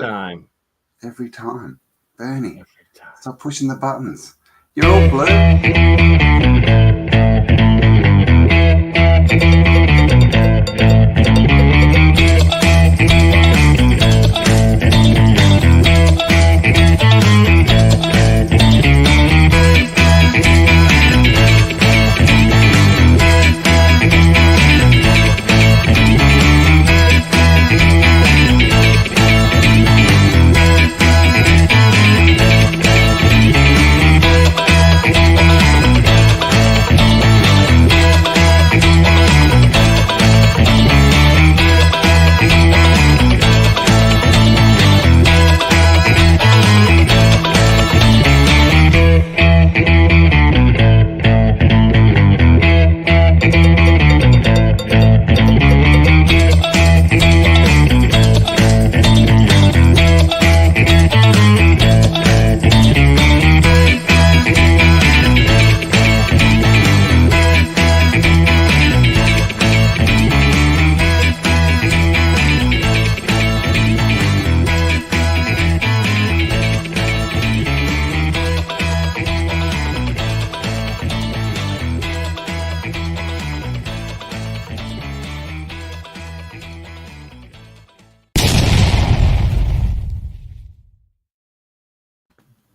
time. Every time. Bernie, Every time. stop pushing the buttons. You're all blue.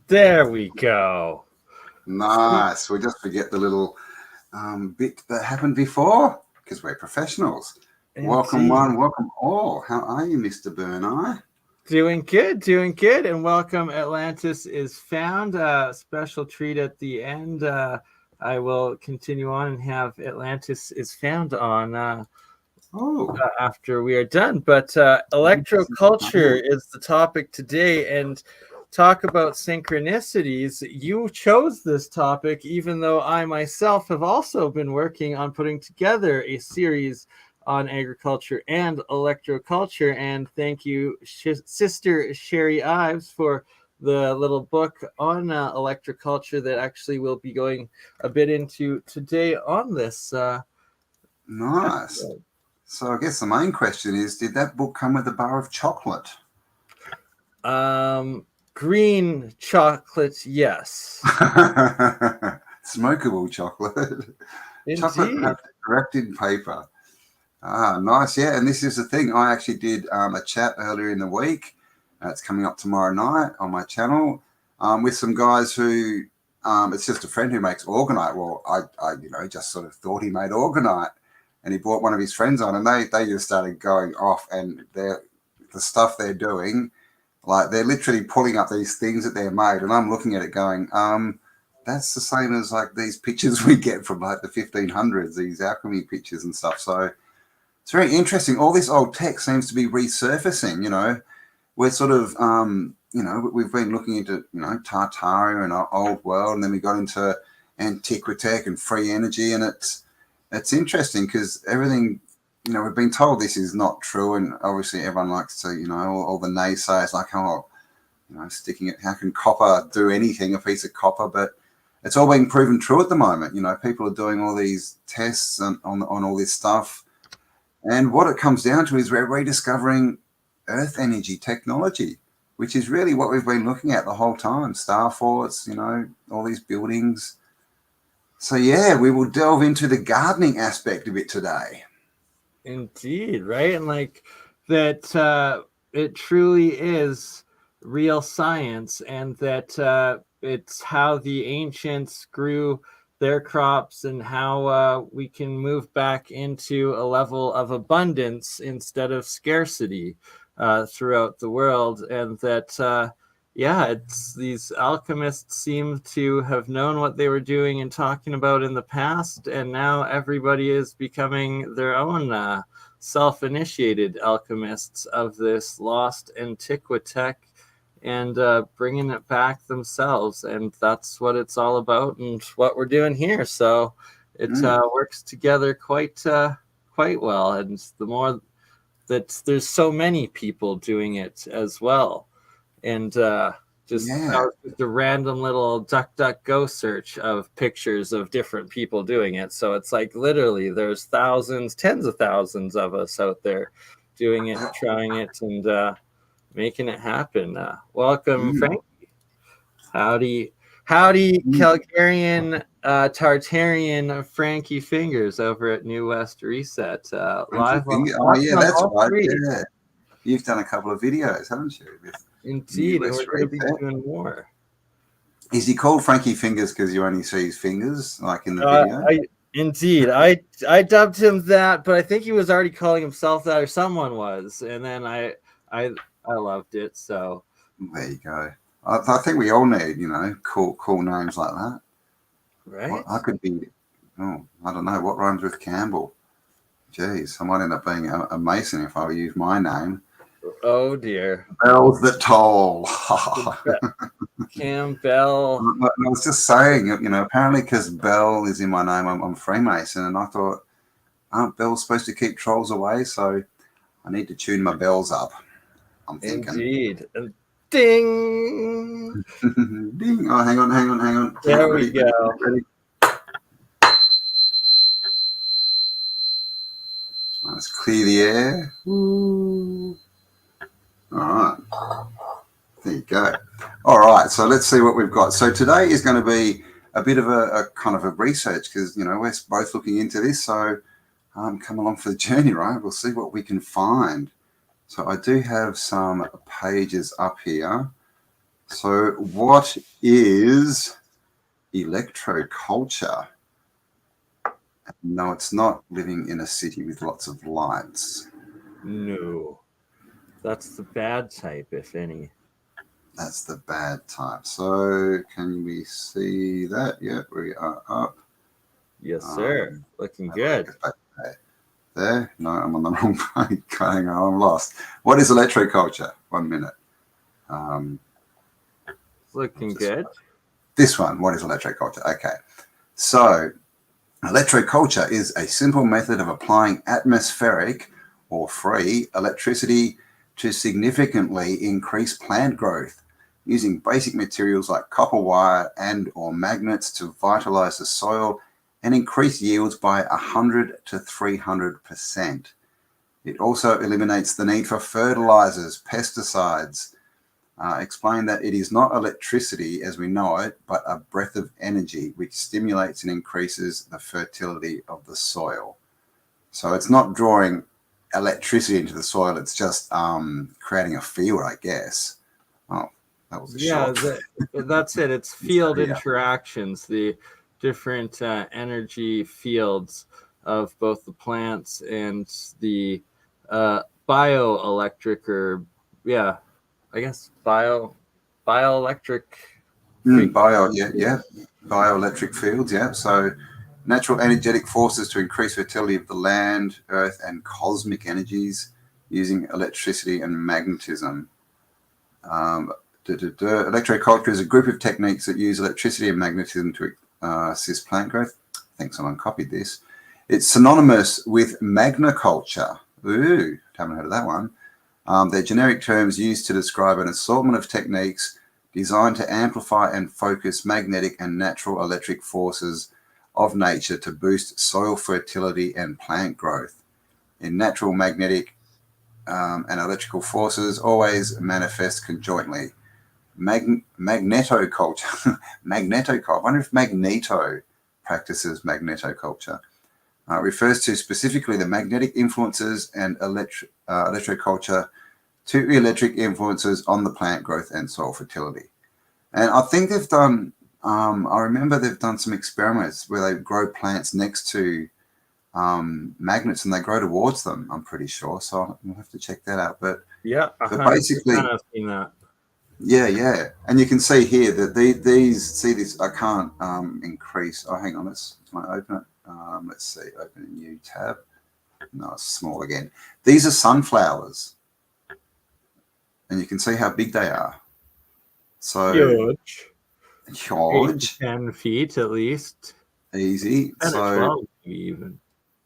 There we go. Nice. We just forget the little bit that happened before because we're professionals. Indeed. Welcome one, welcome all. How are you, Mr. BurnEye? Doing good. And welcome. Atlantis is found. Special treat at the end. I will continue on and have Atlantis is found on after we are done. But Electro-Culture is the topic today, and talk about synchronicities. You chose this topic, even though I myself have also been working on putting together a series on agriculture and electroculture. And thank you, Sister Sherry Ives, for the little book on electroculture that actually we'll be going a bit into today on this. Nice. Episode. So I guess the main question is, did that book come with a bar of chocolate? Green chocolate, yes. Smokable chocolate. Indeed. Chocolate wrapped in paper. Nice. Yeah, and this is the thing. I actually did a chat earlier in the week. It's coming up tomorrow night on my channel with some guys who, it's just a friend who makes orgonite. Well, I just sort of thought he made orgonite, and he brought one of his friends on, and they just started going off, and the stuff they're doing, like they're literally pulling up these things that they're made, and I'm looking at it going, that's the same as like these pictures we get from like the 1500s, these alchemy pictures and stuff. So it's very interesting. All this old tech seems to be resurfacing, you know. We're sort of, we've been looking into, Tartaria and our old world, and then we got into Antiquitech and free energy, and it's interesting because everything, we've been told this is not true, and obviously everyone likes to, all the naysayers like, sticking it, how can copper do anything, a piece of copper? But it's all being proven true at the moment. People are doing all these tests on all this stuff, and what it comes down to is we're rediscovering Earth energy technology, which is really what we've been looking at the whole time. Star forts, all these buildings. So yeah, we will delve into the gardening aspect of it today. Indeed, right? And like that, it truly is real science, and that it's how the ancients grew their crops, and how we can move back into a level of abundance instead of scarcity throughout the world. And that, it's these alchemists seem to have known what they were doing and talking about in the past, and now everybody is becoming their own self-initiated alchemists of this lost Antiquitech, and bringing it back themselves. And that's what it's all about, and what we're doing here. So it works together quite well. And the more that there's so many people doing it as well, and just the random little DuckDuckGo search of pictures of different people doing it. So it's like literally there's thousands, tens of thousands of us out there doing it, trying it, and making it happen. Welcome, Mm. Frank. Howdy, Calgarian, Tartarian Frankie Fingers over at New West Reset. Frankie Live Finger. Oh, on yeah, that's all right. three. Yeah. You've done a couple of videos, haven't you? With New Indeed, and we're West going to be Reset. doing more. Is he called Frankie Fingers because you only see his fingers, like in the Uh, video? I dubbed him that, but I think he was already calling himself that, or someone was, and then I loved it. So There you go. I think we all need, cool names like that. What right. I could be, I don't know, what rhymes with Campbell? Jeez, I might end up being a Mason if I use my name. Oh dear. Bells that toll. Campbell. I was just saying, apparently because Bell is in my name, I'm Freemason, and I thought, aren't bells supposed to keep trolls away? So I need to tune my bells up, I'm thinking. Indeed. And ding. Ding. Oh, hang on. There Ready, we go. ready. Let's clear the air. Ooh. All right. There you go. All right. So let's see what we've got. So today is going to be a bit of a kind of a research because, we're both looking into this. So come along for the journey, right? We'll see what we can find. So I do have some pages up here. So what is electroculture? No, it's not living in a city with lots of lights. No. That's the bad type, if any. That's the bad type. So can we see that? Yeah, we are up. Yes, sir. Looking good. There? No, I'm on the wrong page. Hang on, I'm lost. What is electroculture? 1 minute. Looking good. This one. What is electroculture? Okay. So electroculture is a simple method of applying atmospheric or free electricity to significantly increase plant growth using basic materials like copper wire and or magnets to vitalize the soil and increase yields by 100 to 300%. It also eliminates the need for fertilizers, pesticides. Explain that it is not electricity as we know it, but a breath of energy which stimulates and increases the fertility of the soil. So it's not drawing electricity into the soil, it's just creating a field, I guess. Oh, that was a short. That's it. It's field interactions, the different energy fields of both the plants and the bioelectric, or I guess bioelectric. Bioelectric fields, yeah. So natural energetic forces to increase fertility of the land, earth, and cosmic energies using electricity and magnetism. Electroculture is a group of techniques that use electricity and magnetism to assist plant growth. I think someone copied this. It's synonymous with magnaculture. Ooh, haven't heard of that one. They're generic terms used to describe an assortment of techniques designed to amplify and focus magnetic and natural electric forces of nature to boost soil fertility and plant growth. In natural magnetic and electrical forces always manifest conjointly. Magnetoculture. I wonder if Magneto practices magnetoculture. Refers to specifically the magnetic influences and electroculture to electric influences on the plant growth and soil fertility. And I think they've done, I remember they've done some experiments where they grow plants next to magnets and they grow towards them, I'm pretty sure. So we'll have to check that out. But basically, I've seen that. Yeah. And you can see here that these, see this, I can't increase. Oh, hang on, let's open it. Let's see, open a new tab. No, it's small again. These are sunflowers. And you can see how big they are. So huge. 8 to 10 feet at least. Easy. 10 so or 12 even.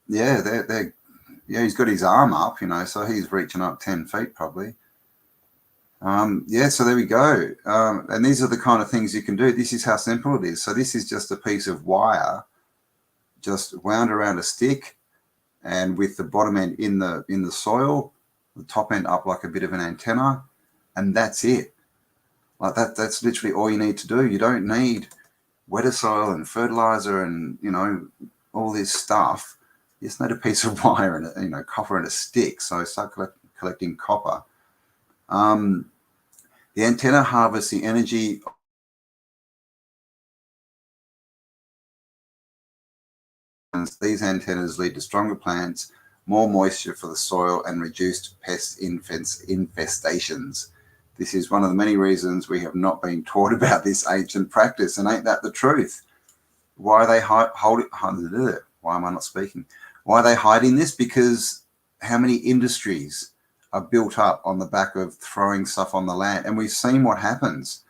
Yeah, they're he's got his arm up, so he's reaching up 10 feet probably. So there we go. And these are the kind of things you can do. This is how simple it is. So this is just a piece of wire just wound around a stick, and with the bottom end in the soil, the top end up like a bit of an antenna. and that's it. Like that's literally all you need to do. You don't need wetter soil and fertilizer and, you know, all this stuff. You just need a piece of wire and, you know, copper and a stick. So start collecting copper. The antenna harvests the energy. These antennas lead to stronger plants, more moisture for the soil, and reduced pest infestations. This is one of the many reasons we have not been taught about this ancient practice, and ain't that the truth? Why are they why am I not speaking? Why are they hiding this? Because how many industries are built up on the back of throwing stuff on the land? And we've seen what happens.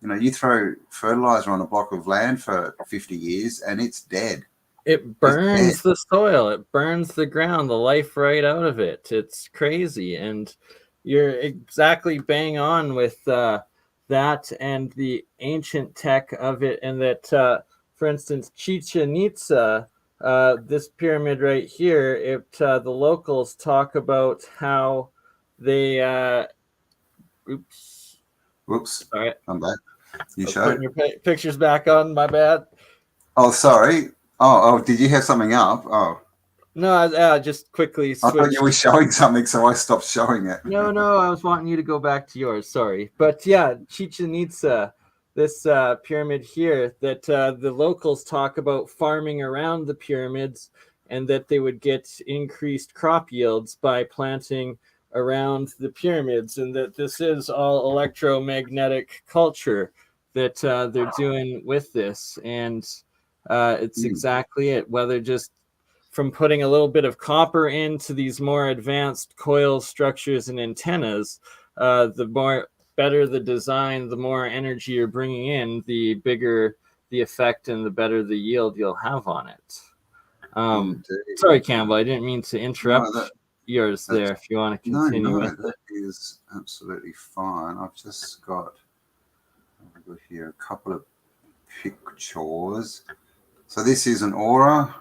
You know, you throw fertilizer on a block of land for 50 years and it's dead. It burns the soil. It burns the ground, the life right out of it. It's crazy. And you're exactly bang on with that and the ancient tech of it. And that, for instance, Chichen Itza, this pyramid right here, the locals talk about how they oops. All right, I'm back. You show putting your pictures back on. My bad. Oh, sorry. Oh, did you have something up? Oh. No, I just quickly switched. I thought you were showing something, so I stopped showing it. No, I was wanting you to go back to yours. Sorry. But yeah, Chichen Itza, this pyramid here, that the locals talk about farming around the pyramids, and that they would get increased crop yields by planting around the pyramids, and that this is all electromagnetic culture that they're doing with this. And it's exactly it. Whether just from putting a little bit of copper into these more advanced coil structures and antennas, the better the design, the more energy you're bringing in, the bigger the effect and the better the yield you'll have on it. Sorry, Campbell, I didn't mean to interrupt yours there. If you want to continue with that is absolutely fine. I've just got here a couple of pictures. So this is an aura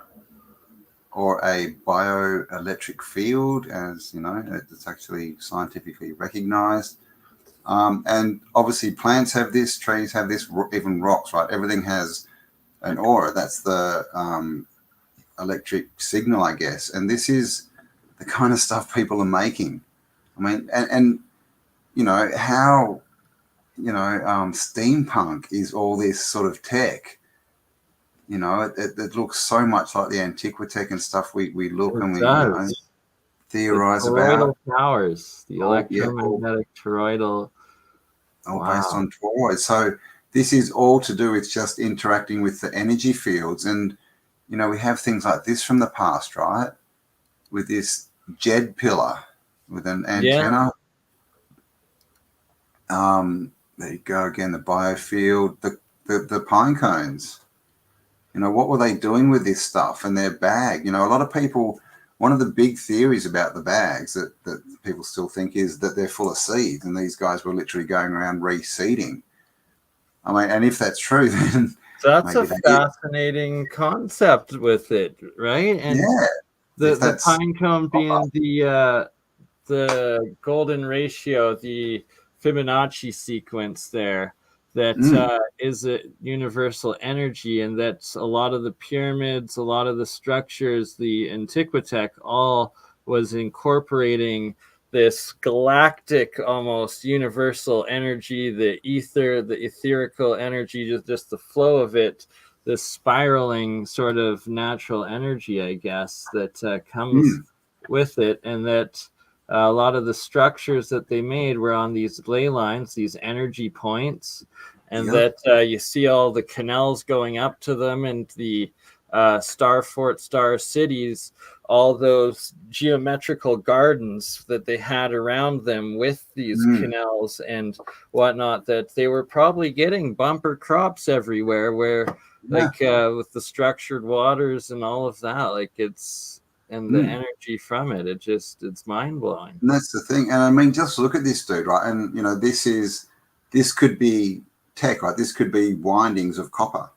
or a bioelectric field, as you know, it's actually scientifically recognized. And obviously plants have this, trees have this, even rocks, right? Everything has an aura. That's the electric signal, I guess. And this is the kind of stuff people are making. I mean, and you know, how, you know, steampunk is all this sort of tech. You know, it looks so much like the Antiquitech and stuff we look and we, you know, theorize about. Powers, the electromagnetic toroidal. All based on toroids. So this is all to do with just interacting with the energy fields. And, you know, we have things like this from the past, right? With this jed pillar with an antenna. There you go again, the biofield, the pine cones. You know, what were they doing with this stuff and their bag? You know, a lot of people, one of the big theories about the bags that people still think is that they're full of seeds, and these guys were literally going around reseeding. I mean, and if that's true, then that's a fascinating concept with it, right? And the pine cone being the golden ratio, the Fibonacci sequence there, that is a universal energy, and that's a lot of the pyramids, a lot of the structures, the Antiquitech, all was incorporating this galactic, almost universal energy, the ether, the etherical energy, just the flow of it, this spiraling sort of natural energy, I guess, that comes with it. And that a lot of the structures that they made were on these ley lines, these energy points, and that you see all the canals going up to them, and the star fort, star cities, all those geometrical gardens that they had around them with these canals and whatnot, that they were probably getting bumper crops everywhere, where like with the structured waters and all of that, like it's, and the energy from it, it's mind-blowing. And that's the thing. And I mean, just look at this dude, right? And you know, this could be tech, right? This could be windings of copper.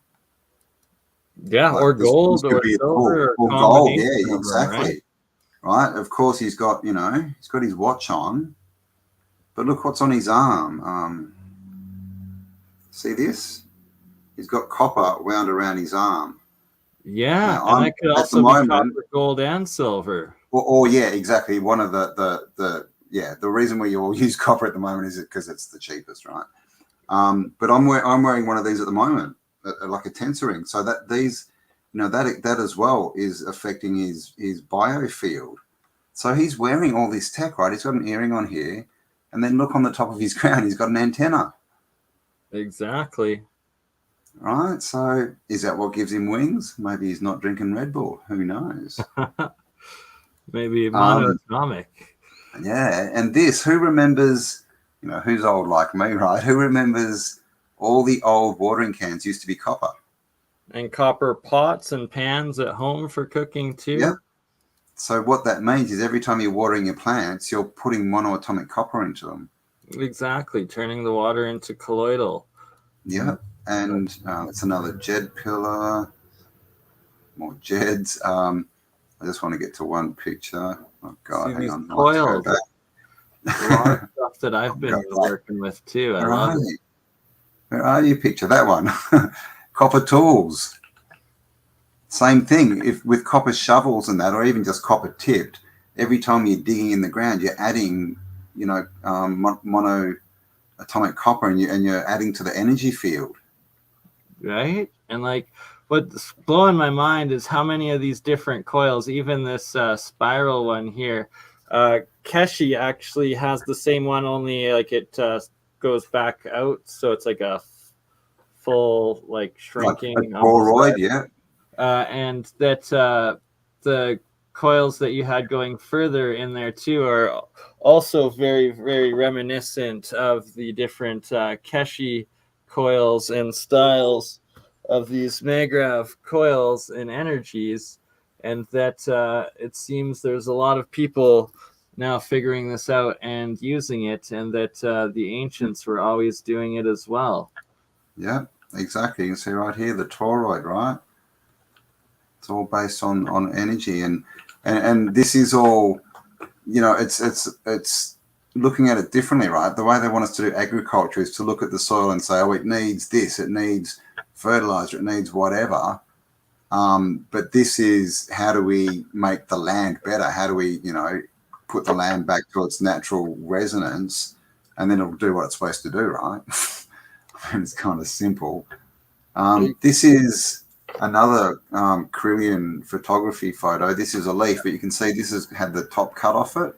Yeah, like or gold, or silver, or gold. Yeah, exactly. Right? Of course, he's got, you know, he's got his watch on. But look what's on his arm. See this? He's got copper wound around his arm. Yeah, Now, and I'm that could at the also be moment, copper, gold, and silver. or yeah, exactly. One of the reason we all use copper at the moment is because it's the cheapest, right? But I'm wearing one of these at the moment, like a tensor ring. So that these, that as well is affecting his biofield. So he's wearing all this tech, right? He's got an earring on here, and then look on the top of his crown, he's got an antenna. Exactly. Right. So is that what gives him wings? Maybe he's not drinking Red Bull. Who knows? Maybe monatomic. Yeah. And this, who remembers, who's old like me, right? Who remembers all the old watering cans used to be copper? And copper pots and pans at home for cooking too. Yep. So what that means is every time you're watering your plants, you're putting monoatomic copper into them. Exactly. Turning the water into colloidal. Yeah. And it's another Jed pillar. More Jeds. I just want to get to one picture. Oh God, See hang these on. coils. A lot of stuff that I've been working with too. I love it. Where are you? Picture that one. Copper tools. Same thing. If with copper shovels and that, or even just copper tipped, every time you're digging in the ground, you're adding, monoatomic copper, and you're adding to the energy field. Right? And like what's blowing my mind is how many of these different coils, even this spiral one here, Keshi actually has the same one, only like it goes back out, so it's like a full like shrinking like a toroid, yeah. And that the coils that you had going further in there too are also very, very reminiscent of the different Keshi coils and styles of these Magrav coils and energies, and that it seems there's a lot of people now figuring this out and using it, and that the ancients were always doing it as well. Yeah, exactly. You can see right here the toroid, right? It's all based on energy, and this is all, it's looking at it differently, right? The way they want us to do agriculture is to look at the soil and say, oh, it needs this, it needs fertilizer, it needs whatever. But this is, how do we make the land better? How do we, put the land back to its natural resonance, and then it'll do what it's supposed to do, right? I mean, it's kind of simple. This is another Kirlian photography photo. This is a leaf, but you can see this has had the top cut off it.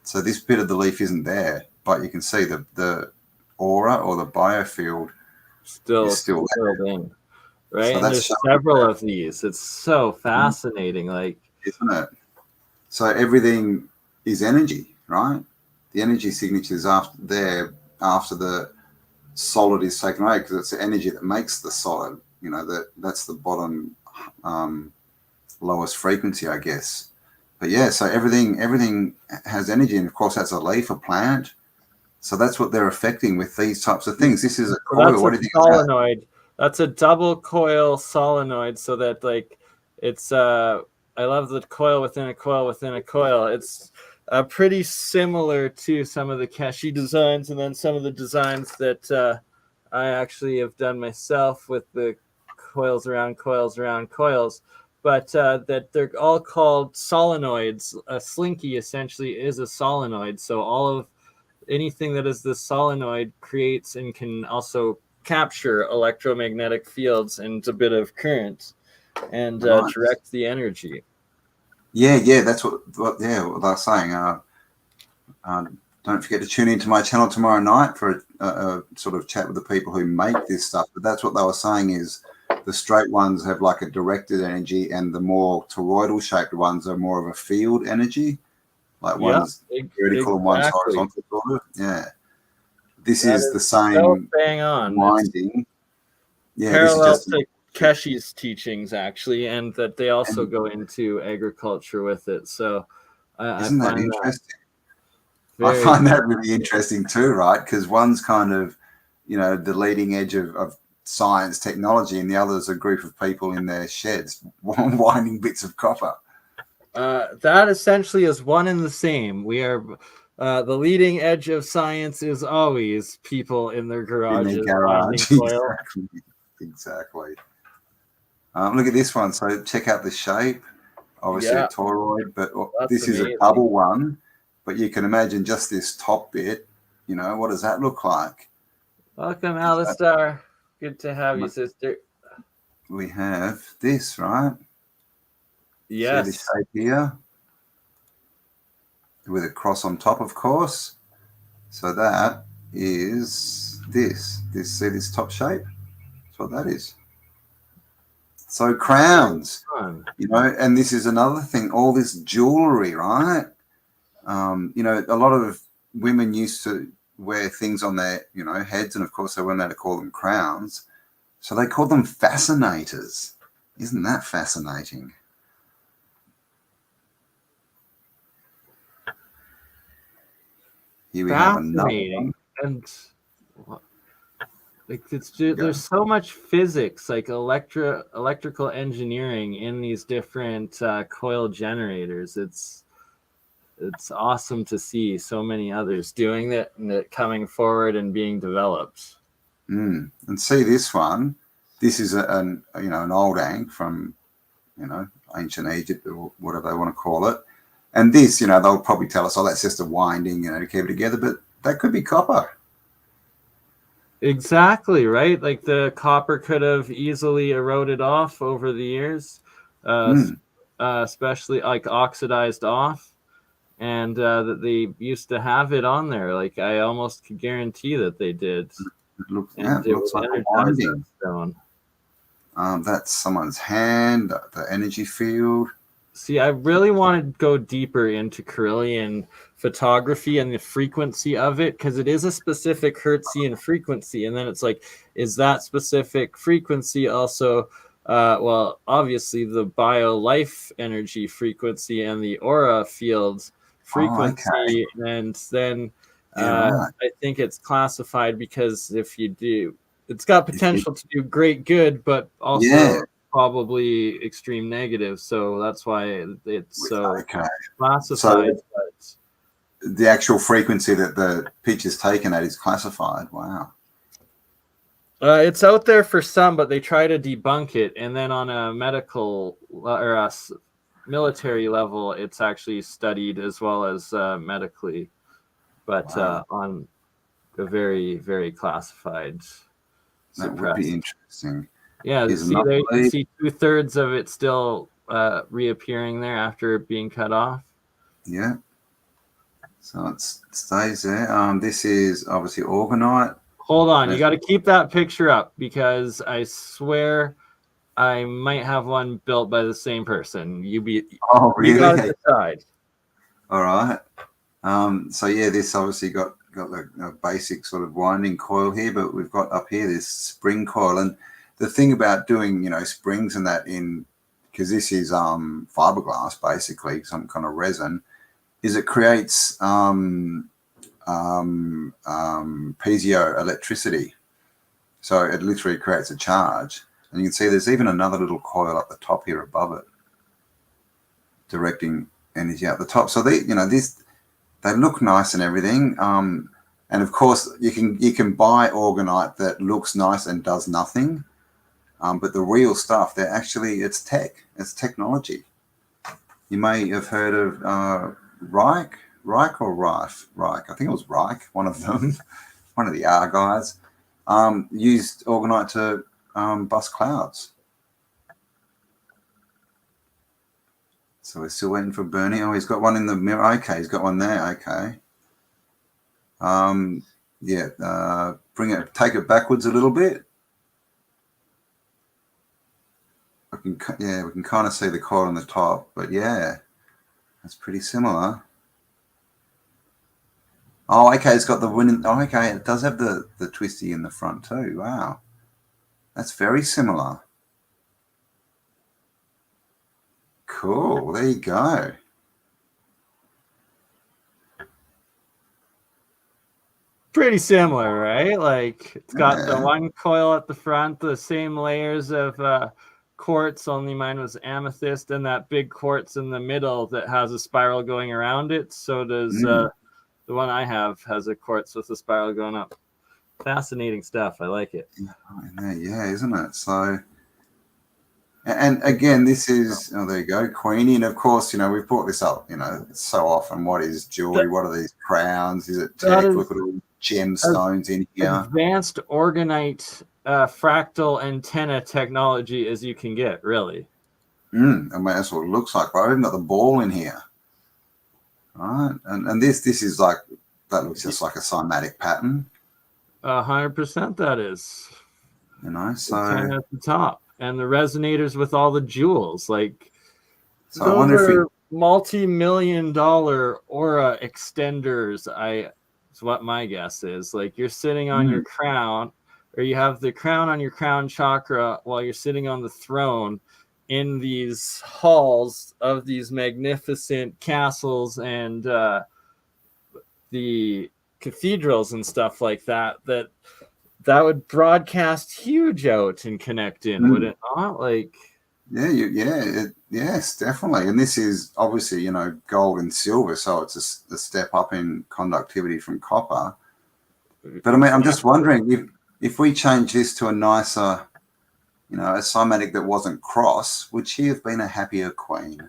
So this bit of the leaf isn't there, but you can see the aura or the biofield is still there. In, right? So and there's several of these. It's so fascinating, like, isn't it? So everything is energy, right? The energy signature is after the solid is taken away, because it's the energy that makes the solid. That's the bottom lowest frequency, I guess. But yeah, so everything has energy, and of course that's a leaf, a plant. So that's what they're affecting with these types of things. This is a coil. What do you think? Solenoid. That's a double coil solenoid. So that like it's I love the coil within a coil within a coil. It's pretty similar to some of the Keshi designs, and then some of the designs that I actually have done myself with the coils around coils around coils. But that they're all called solenoids. A slinky essentially is a solenoid. So all of anything that is the solenoid creates and can also capture electromagnetic fields and a bit of current and direct the energy. Yeah, that's what they're saying. Don't forget to tune into my channel tomorrow night for a sort of chat with the people who make this stuff. But that's what they were saying, is the straight ones have like a directed energy, and the more toroidal shaped ones are more of a field energy. Like one's vertical and one's horizontal, sort of. Yeah. This is the same so bang on. winding. Yeah, parallel this is just to Keshi's teachings, actually, and that they also go into agriculture with it. So isn't that interesting? I find that really interesting too, right? Because one's kind of, the leading edge of science, technology, and the other's a group of people in their sheds winding bits of copper. That essentially is one and the same. We are The leading edge of science is always people in their In garages their finding garage. coil. Exactly. Look at this one. So check out the shape. Obviously Yeah, a toroid, but that's this is a amazing. double one. But you can imagine just this top bit. You know, what does that look like? Welcome, Alistar. Good to have you, sister. We have this, right? See the Yes. shape here? With a cross on top, of course. So that is this. See this top shape? That's what that is. So crowns, you know, and this is another thing, all this jewelry, right? You know, a lot of women used to wear things on their, you know, heads, and of course they weren't allowed to call them crowns. So they called them fascinators. Isn't that fascinating? Here we have another one. And like it's just, there's so much physics, like electrical engineering in these different coil generators. It's awesome to see so many others doing that and it coming forward and being developed. And see this one. This is an old ankh from, you know, ancient Egypt or whatever they want to call it. And this, you know, they'll probably tell us, oh, that's just a winding, you know, to keep it together. But that could be copper. Exactly, right? Like the copper could have easily eroded off over the years, especially like oxidized off. And that they used to have it on there. Like I almost could guarantee that they did. It looks like a winding. Stone. That's someone's hand, the energy field. See, I really want to go deeper into Carillion photography and the frequency of it, because it is a specific Hertzian frequency. And then it's like, is that specific frequency also, well, obviously the bio-life energy frequency and the aura field frequency. And then I think it's classified because if you do, it's got potential to do great good, but also probably extreme negative, so that's why it's so classified. So the actual frequency that the picture's taken at is classified. Wow. It's out there for some, but they try to debunk it, and then on a medical or a military level, it's actually studied as well as medically, but on a very, very classified. That would be interesting. Yeah, you see 2/3 of it still reappearing there after being cut off. Yeah. So it stays there. This is obviously orgonite. Hold on, you got to keep that picture up because I swear I might have one built by the same person. Oh, really? You got to decide. All right. So yeah, this obviously got the basic sort of winding coil here, but we've got up here this spring coil. And the thing about doing, you know, springs and that because this is fiberglass, basically some kind of resin, is it creates piezoelectricity. So it literally creates a charge. And you can see there's even another little coil up the top here above it, directing energy out the top. So they look nice and everything. And of course you can buy orgonite that looks nice and does nothing. But the real stuff, it's technology. You may have heard of Reich or Reich. I think it was Reich, one of them, one of the R guys, used orgonite to bust clouds. So we're still waiting for BurnEye. Oh, he's got one in the mirror. Okay, he's got one there. Okay. Take it backwards a little bit. We can kind of see the coil on the top, but yeah, that's pretty similar. Oh, okay, it's got the wind. Oh, okay, it does have the twisty in the front too. Wow, that's very similar. Cool, there you go. Pretty similar, right? Like it's got the one coil at the front, the same layers of quartz, only mine was amethyst, and that big quartz in the middle that has a spiral going around it. So does The one I have has a quartz with a spiral going up. Fascinating stuff. I like it. Yeah, isn't it? So, and again, this is, oh, there you go, Queenie. And of course, we've brought this up, so often. What is jewelry? What are these crowns? Is it tech? Look at all the gemstones in here. Advanced orgonite fractal antenna technology as you can get, really. I mean, that's what it looks like. But I've even got the ball in here. Right. And this is like, that looks just like a cymatic pattern. 100% that is. So at the top. And the resonators with all the jewels, like, so I wonder if multi-million-dollar aura extenders. It's what my guess is. Like, you're sitting on your crown, or you have the crown on your crown chakra while you're sitting on the throne in these halls of these magnificent castles and the cathedrals and stuff like that that would broadcast huge out and connect in, would it not? Like, yes, definitely. And this is obviously, gold and silver, so it's a step up in conductivity from copper. But I mean, I'm just wondering if we change this to a nicer, a cymatic that wasn't cross, would she have been a happier queen?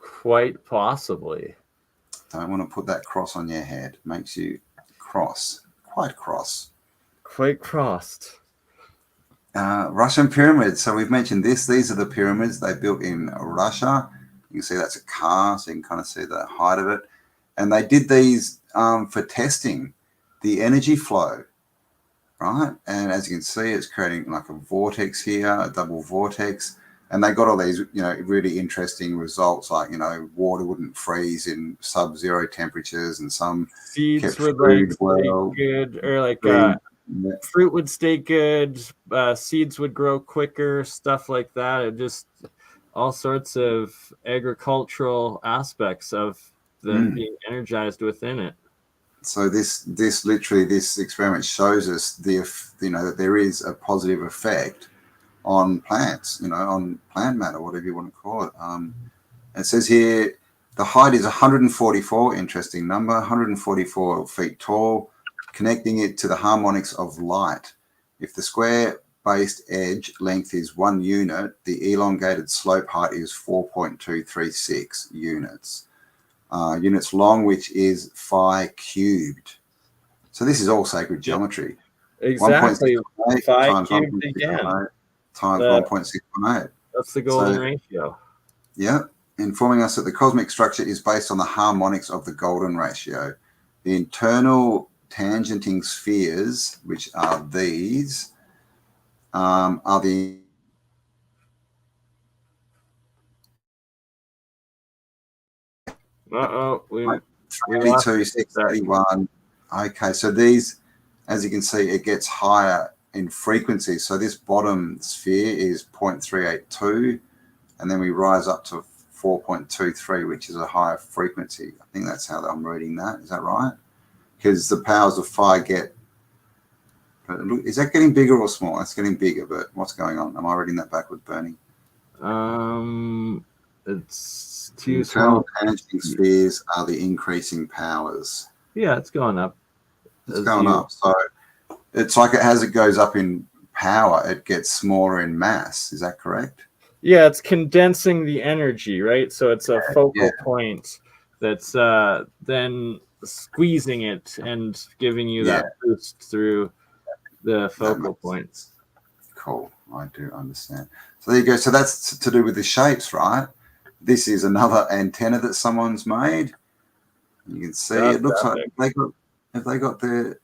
Quite possibly. Don't want to put that cross on your head. Makes you quite crossed. Russian pyramids. So we've mentioned this. These are the pyramids they built in Russia. You can see that's a car, so you can kind of see the height of it. And they did these for testing the energy flow, right? And as you can see, it's creating like a vortex here, a double vortex. And they got all these, really interesting results, like, water wouldn't freeze in sub-zero temperatures, and some seeds would stay good, or like fruit would stay good, seeds would grow quicker, stuff like that. It just all sorts of agricultural aspects of them being energized within it. So this experiment shows us that there is a positive effect on plants, on plant matter, whatever you want to call it. It says here the height is 144, interesting number, 144 feet tall, connecting it to the harmonics of light. If the square-based edge length is 1 unit, the elongated slope height is 4.236 units. Units long, which is phi cubed. So this is all sacred geometry. Exactly. Phi cubed again. Times 1.618. That's the golden ratio. Yeah, informing us that the cosmic structure is based on the harmonics of the golden ratio. The internal tangenting spheres, which are these, are the 32, 681. Okay, so these, as you can see, it gets higher in frequency. So this bottom sphere is 0.382, and then we rise up to 4.23, which is a higher frequency. I think that's how I'm reading that. Is that right? Because the powers of phi get, is that getting bigger or small? It's getting bigger, but what's going on? Am I reading that backward, Bernie? It's too internal tangenting spheres are the increasing powers. Yeah, it's going up. It's going up. So it's like as it goes up in power, it gets smaller in mass. Is that correct? Yeah, it's condensing the energy, right? So it's a focal point that's then squeezing it and giving you that boost through the focal points. Cool. I do understand. So there you go. So that's to do with the shapes, right? This is another antenna that someone's made. You can see it looks like they got their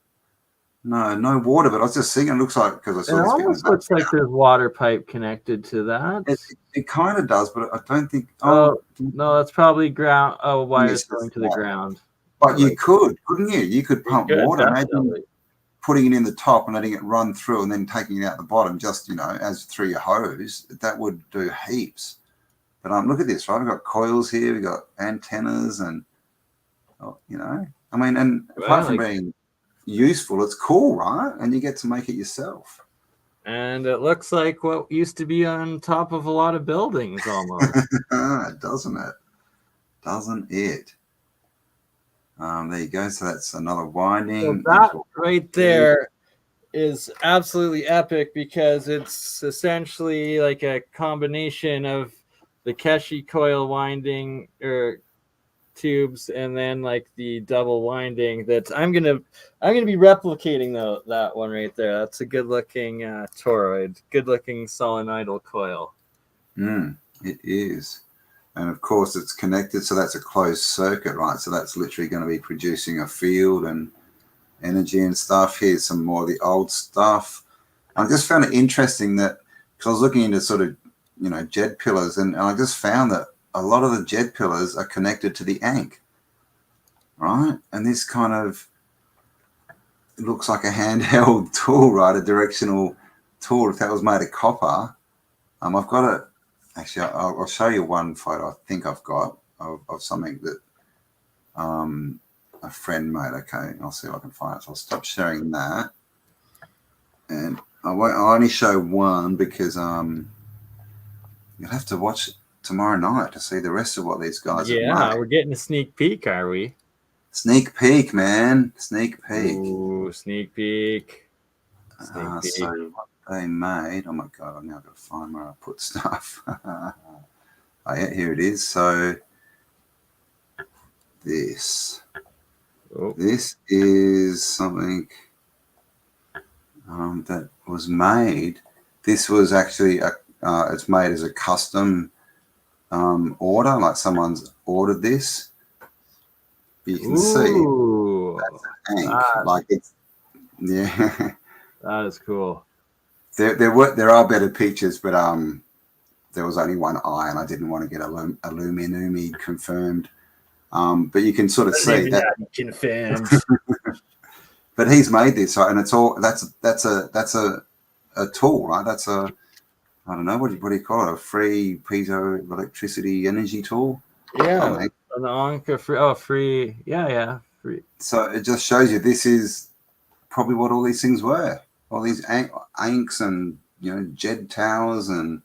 no water, but I was just seeing it looks like, because I saw this. It almost looks like there's water pipe connected to that. It kind of does, but I don't think. Oh no, that's probably ground. Oh, wires going to the ground. But you couldn't you? You could pump water. Imagine putting it in the top and letting it run through, and then taking it out the bottom, just as through your hose. That would do heaps. But look at this, right? We've got coils here. We've got antennas, and I mean, and apart from being useful, it's cool, right? And you get to make it yourself. And it looks like what used to be on top of a lot of buildings almost. Doesn't it? Doesn't it? There you go. So that's another So winding. that right there is absolutely epic because it's essentially like a combination of the Keshi coil winding or tubes and then like the double winding that I'm gonna be replicating that one right there. That's a good looking toroid, good looking solenoidal coil. It is. And of course it's connected, so that's a closed circuit, right? So that's literally going to be producing a field and energy and stuff. Here's some more of the old stuff. I just found it interesting that, because I was looking into sort of, JED pillars, and I just found that a lot of the JED pillars are connected to the Ankh, right? And this kind of looks like a handheld tool, right? A directional tool. If that was made of copper, I've got it. Actually, I'll show you one photo I think I've got of something that a friend made. Okay, I'll see if I can find it. So I'll stop sharing that, and I'll only show one because you'll have to watch tomorrow night to see the rest of what these guys have made. We're getting a sneak peek, are we? Sneak peek, man. Sneak peek. Ooh, sneak peek. Sneak peek. So what they made. Oh my god! I've now got to find where I put stuff. Oh yeah, here it is. So this is something that was made. This was actually it's made as a custom order, like someone's ordered this. You can see that's an Ankh. Like it's that is cool. There are better pictures, but there was only one eye, and I didn't want to get Illuminumi confirmed. But you can sort of see that confirmed. But he's made this, and it's all that's a tool, right? That's a, I don't know, what do you call it? A free piezoelectricity energy tool. Yeah, an Anka free. Oh, free. Yeah, free. So it just shows you this is probably what all these things were. All these Ankhs and JED towers and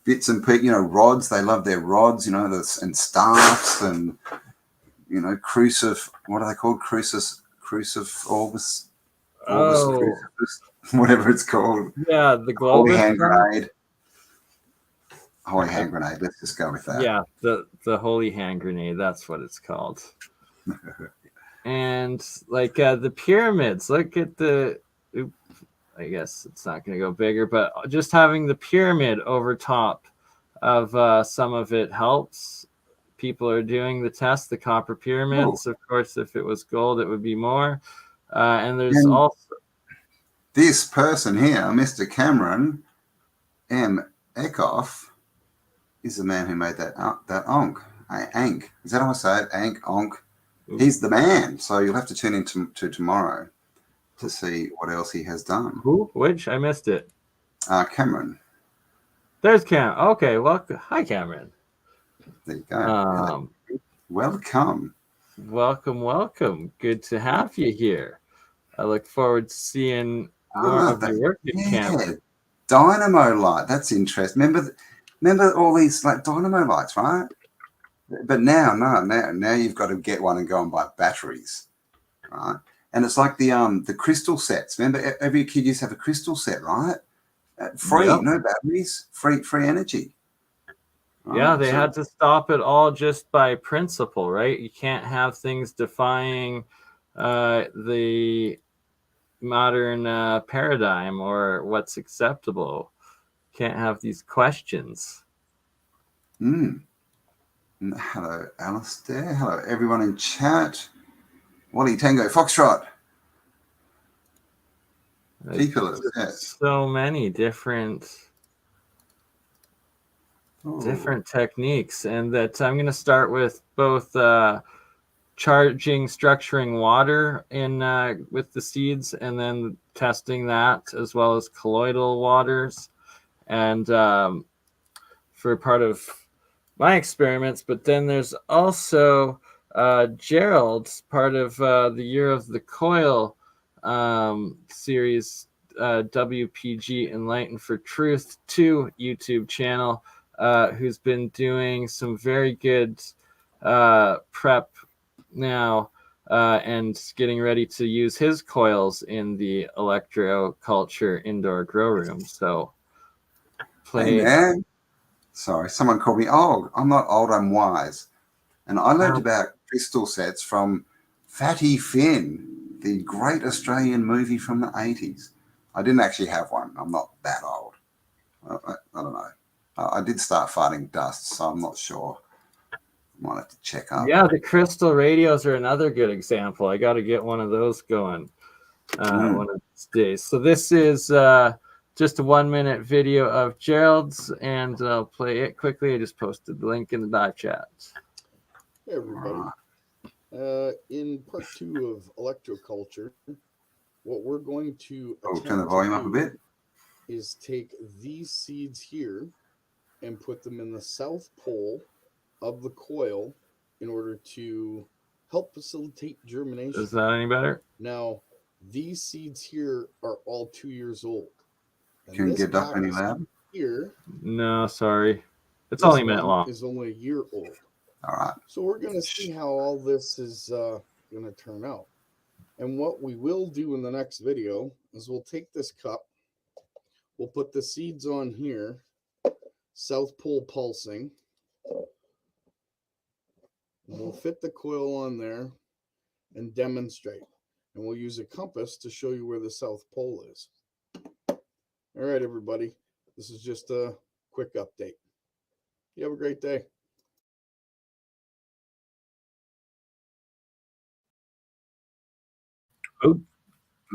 bits and pieces, rods. They love their rods, and staffs and crucif. What are they called? Crucif Orbis, whatever it's called. Yeah, the Holy hand grenade. Holy hand grenade. Let's just go with that. Yeah, the holy hand grenade. That's what it's called. And like the pyramids. Look at the. I guess it's not going to go bigger, but just having the pyramid over top of some of it helps. People are doing the test, the copper pyramids. Ooh. Of course, if it was gold, it would be more. And there's also this person here, Mr. Cameron M. Eckhoff, is the man who made that Ankh. Is that how I say it? Ankh. He's the man. So you'll have to tune in to tomorrow to see what else he has done. Who? Which? I missed it. Cameron. There's Cam. Okay, well, hi, Cameron. There you go. Welcome. Welcome. Good to have you here. I look forward to seeing more of your work, Cameron. Dynamo light. That's interesting. Remember all these like dynamo lights, right? But now you've got to get one and go and buy batteries, right? And it's like the crystal sets. Remember, every kid used to have a crystal set, right? Free, no batteries, free energy. Right? Yeah, they had to stop it all just by principle, right? You can't have things defying the modern paradigm or what's acceptable. Can't have these questions. Hello, Alistair. Hello, everyone in chat. Wally Tango Foxtrot. Pillars, yes. So many different techniques, and that I'm going to start with both structuring water in with the seeds, and then testing that as well as colloidal waters, and for part of my experiments. But then there's also Gerald's part of the Year of the Coil series, WPG Enlighten for Truth 2 YouTube channel, who's been doing some very good prep now and getting ready to use his coils in the Electro-Culture indoor grow room. So Hey, man. Sorry, someone called me old. I'm not old, I'm wise. And I learned about crystal sets from Fatty Finn, the great Australian movie from the 80s. I didn't actually have one. I'm not that old. I don't know. I did start farting dust, so I'm not sure. Might have to check up. Yeah, the crystal radios are another good example. I got to get one of those going one of these days. So this is just a 1-minute video of Gerald's, and I'll play it quickly. I just posted the link in the live chat. Hey, everybody. In part 2 of Electro-Culture, what we're going to turn the volume up a bit. Is take these seeds here and put them in the south pole of the coil in order to help facilitate germination. Is that any better? Now, these seeds here are all 2 years old. And Can you get up any louder? Here, no, sorry. It's only a minute long. Is only a year old. All right. So we're going to see how all this is going to turn out. And what we will do in the next video is we'll take this cup, we'll put the seeds on here, south pole pulsing, and we'll fit the coil on there and demonstrate. And we'll use a compass to show you where the south pole is. All right, everybody. This is just a quick update. You have a great day.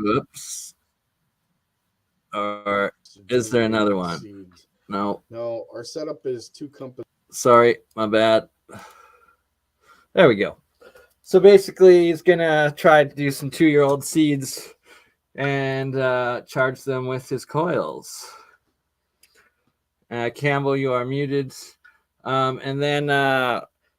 Oops. Or is there another one? Seeds. No. No, our setup is 2 compasses. Sorry, my bad. There we go. So basically, he's going to try to do some 2-year-old seeds and charge them with his coils. Campbell, you are muted. And then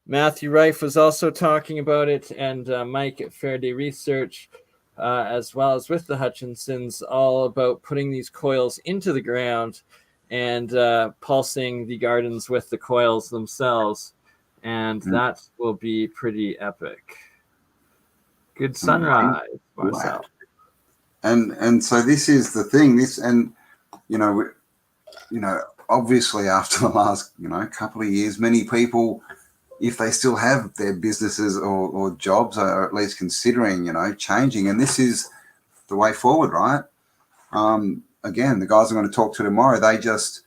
Matthew Reif was also talking about it, and Mike at Faraday Research, as well as with the Hutchinsons, all about putting these coils into the ground and pulsing the gardens with the coils themselves. And that will be pretty epic. Good sunrise, Marcel. And so this is the thing. Obviously after the last couple of years, many people, if they still have their businesses or jobs, are at least considering changing. And this is the way forward, right? Again, the guys I'm going to talk to tomorrow, they just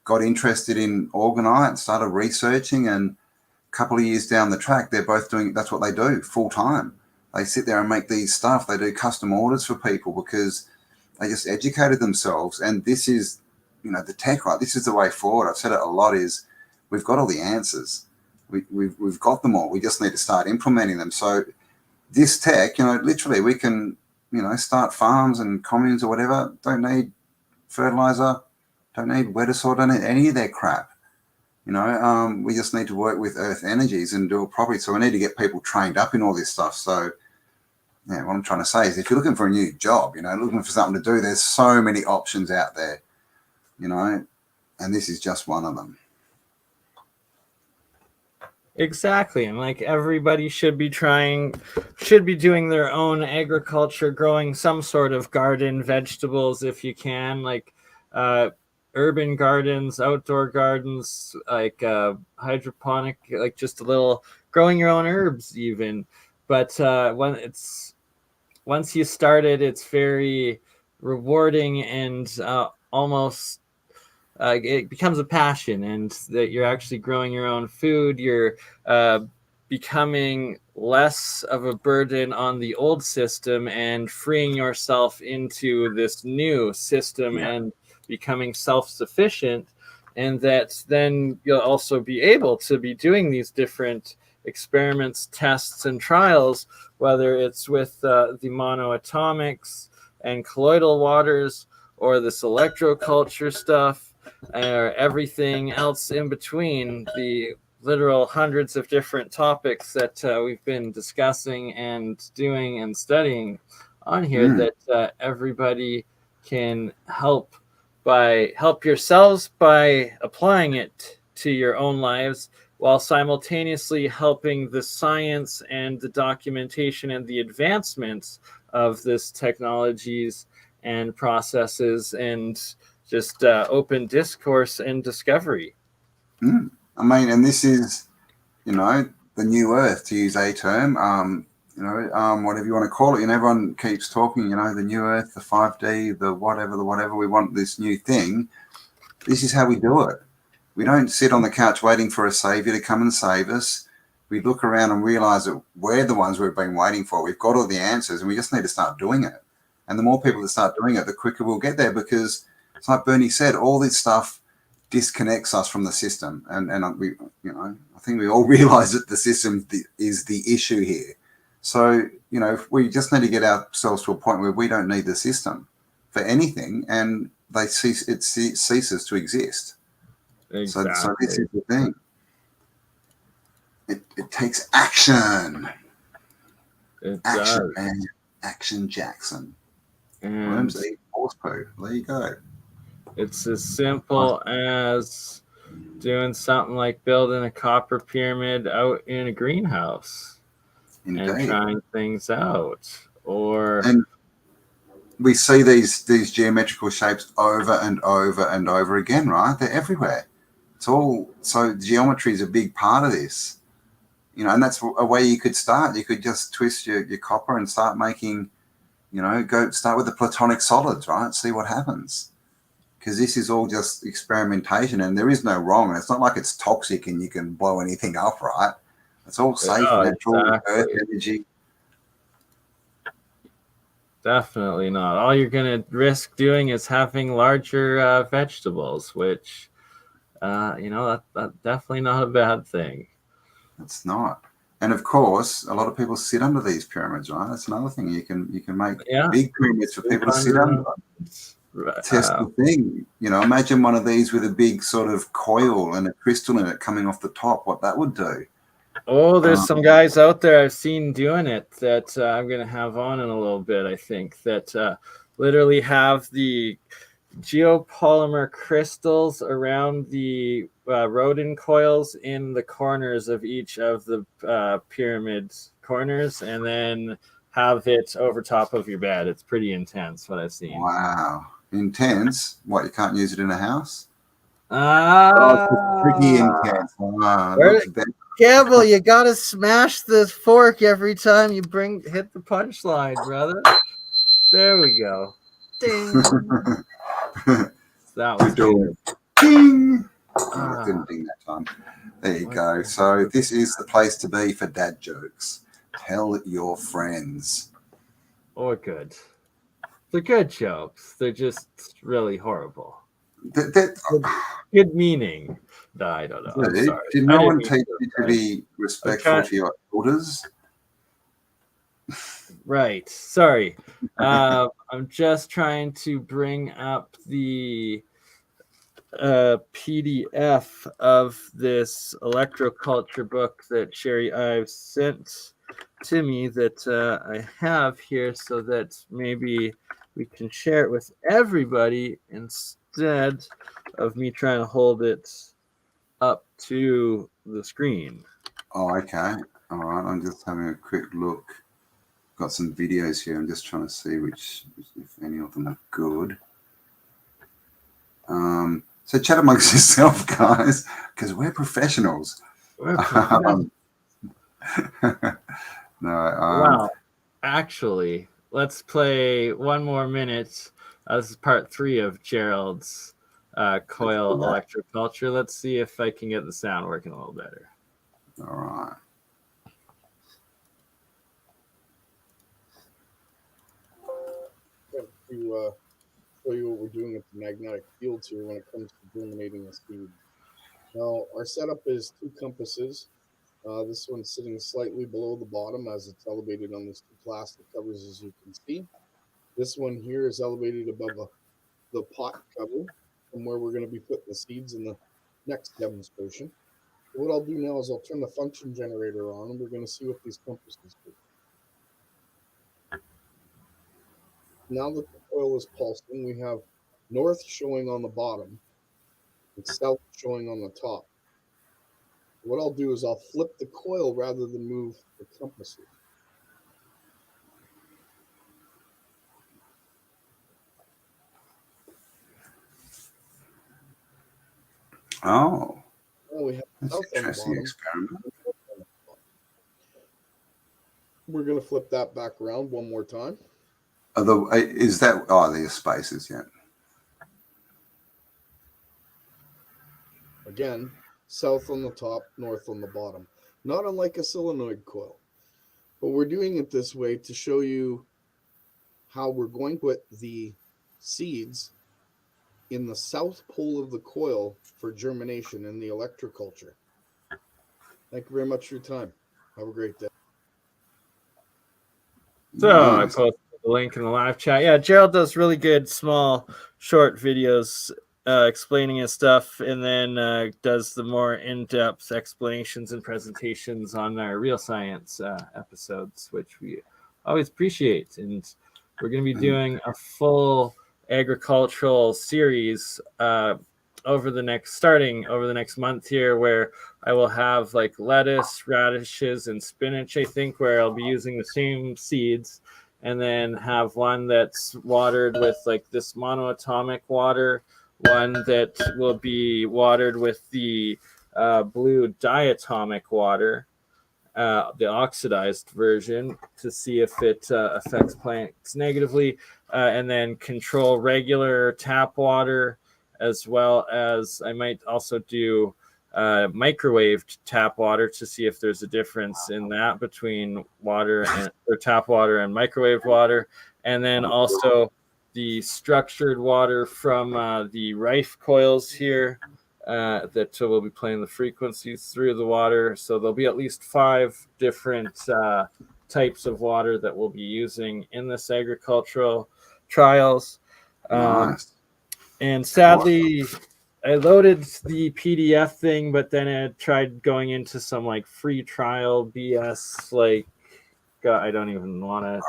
got interested in Orgonite and started researching, and a couple of years down the track, they're both doing, that's what they do full time. They sit there and make these stuff. They do custom orders for people because they just educated themselves. And this is, the tech, right? This is the way forward. I've said it a lot, is we've got all the answers. We've got them all. We just need to start implementing them. So this tech, literally we can, start farms and communes or whatever. Don't need fertilizer, don't need wetter soil, don't need any of their crap. We just need to work with earth energies and do it properly. So we need to get people trained up in all this stuff. So yeah, what I'm trying to say is if you're looking for a new job, looking for something to do, there's so many options out there, and this is just one of them. Exactly. And like everybody should be doing their own agriculture, growing some sort of garden, vegetables if you can, like urban gardens, outdoor gardens, like hydroponic, like just a little growing your own herbs even. But once you start it, it's very rewarding and almost it becomes a passion, and that you're actually growing your own food. You're becoming less of a burden on the old system and freeing yourself into this new system and becoming self-sufficient. And that then you'll also be able to be doing these different experiments, tests, and trials, whether it's with the monoatomics and colloidal waters or this electroculture stuff, or everything else in between, the literal hundreds of different topics that we've been discussing and doing and studying on here, that everybody can help yourselves by applying it to your own lives, while simultaneously helping the science and the documentation and the advancements of this technologies and processes and just open discourse and discovery. I mean, and this is, the new earth, to use a term, whatever you want to call it. And everyone keeps talking, the new earth, the 5D, the whatever. We want this new thing. This is how we do it. We don't sit on the couch waiting for a savior to come and save us. We look around and realize that we're the ones we've been waiting for. We've got all the answers and we just need to start doing it. And the more people that start doing it, the quicker we'll get there, because it's like Bernie said, all this stuff disconnects us from the system. And we, I think we all realize that the system is the issue here. So, we just need to get ourselves to a point where we don't need the system for anything, and it ceases to exist. Exactly. So this is the thing. It takes action. It Action, does. man. Action Jackson. And Worms eat horse poo. There you go. it's as simple as doing something like building a copper pyramid out in a greenhouse. Indeed. And trying things out. And we see these geometrical shapes over and over and over again, right? They're everywhere. It's all, so geometry is a big part of this. And that's a way you could start. You could just twist your copper and start making, start with the platonic solids, right? See what happens. Because this is all just experimentation and there is no wrong. And it's not like it's toxic and you can blow anything up, right? It's all safe, natural, earth energy. Definitely not. All you're going to risk doing is having larger vegetables, which, that's definitely not a bad thing. It's not. And of course, a lot of people sit under these pyramids, right? That's another thing. You can make big pyramids for people to sit under. Test the thing. Imagine one of these with a big sort of coil and a crystal in it coming off the top, what that would do. Oh, there's some guys out there I've seen doing it that I'm going to have on in a little bit, I think, that literally have the geopolymer crystals around the rodent coils in the corners of each of the pyramid corners, and then have it over top of your bed. It's pretty intense what I've seen. Wow. Intense? What, you can't use it in a house? It's pretty intense. Campbell, you gotta smash this fork every time you hit the punchline, brother. There we go. Ding. That was good. Ding. I didn't ding that time. There you go. So this is the place to be for dad jokes. Tell your friends. Or good. They're good jokes. They're just really horrible. Good meaning. No, I don't know. I'm sorry. Did no one teach you to be respectful to your elders? Right. Sorry. I'm just trying to bring up the PDF of this Electro-Culture book that Sherry Ives sent to me that I have here, so that maybe we can share it with everybody instead of me trying to hold it up to the screen. Oh, okay. All right. I'm just having a quick look. Got some videos here. I'm just trying to see if any of them are good. So chat amongst yourself, guys, because we're professionals. Well, actually, let's play one more minute. This is part 3 of Gerald's coil Electro-Culture. Let's see if I can get the sound working a little better. All right. To show you what we're doing with the magnetic fields here when it comes to germinating a seed. Now, our setup is 2 compasses. This one's sitting slightly below the bottom as it's elevated on these 2 plastic covers, as you can see. This one here is elevated above the pot cover from where we're going to be putting the seeds in the next demonstration. So what I'll do now is I'll turn the function generator on, and we're going to see what these compasses do. Now that the coil is pulsing, we have north showing on the bottom and south showing on the top. what I'll do is I'll flip the coil rather than move the compasses. Oh, Oh, we have that's south an on the interesting bottom. experiment. We're going to flip that back around one more time. Is that, oh, there's spaces, yeah. Again, south on the top, north on the bottom. Not unlike a solenoid coil. But we're doing it this way to show you how we're going to put the seeds in the south pole of the coil for germination in the electroculture. Thank you very much for your time. Have a great day. So I Nice. posted the link in the live chat. Yeah, Gerald does really good small short videos explaining his stuff, and then does the more in-depth explanations and presentations on our real science episodes, which we always appreciate. And we're going to be doing a full agricultural series starting over the next month here, where I will have like lettuce, radishes, and spinach, I think, where I'll be using the same seeds, and then have one that's watered with like this monoatomic water, one that will be watered with the blue diatomic water, the oxidized version, to see if it affects plants negatively, and then control regular tap water, as well as I might also do microwaved tap water to see if there's a difference in that between water and or tap water and microwave water, and then also the structured water from the Rife coils here that will be playing the frequencies through the water. So there'll be at least 5 different types of water that we'll be using in this agricultural trials. Nice. And sadly, I loaded the PDF thing, but then I tried going into some like free trial BS. Like, God, I don't even want to.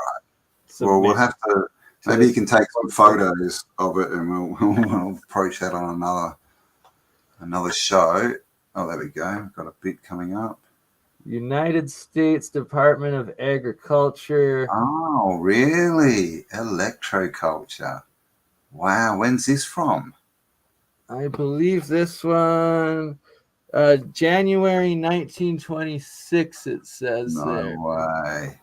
Well, we'll have to. Maybe you can take some photos of it, and we'll approach that on another show. Oh, there we go. Got a bit coming up. United States Department of Agriculture. Oh, really? Electro-Culture. Wow. When's this from? I believe this one, January 1926, it says there. No way.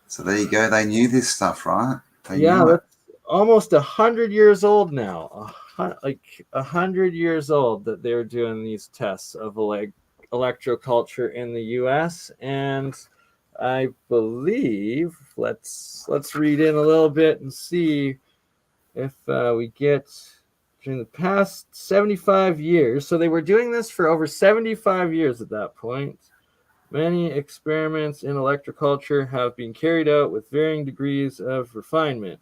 So there you go. They knew this stuff, right? They Yeah, knew it. that's almost 100 years old now. Like 100 years old that they're doing these tests of electroculture in the U.S. And I believe let's read in a little bit and see if we get during the past 75 years. So they were doing this for over 75 years at that point. Many experiments in electroculture have been carried out with varying degrees of refinement.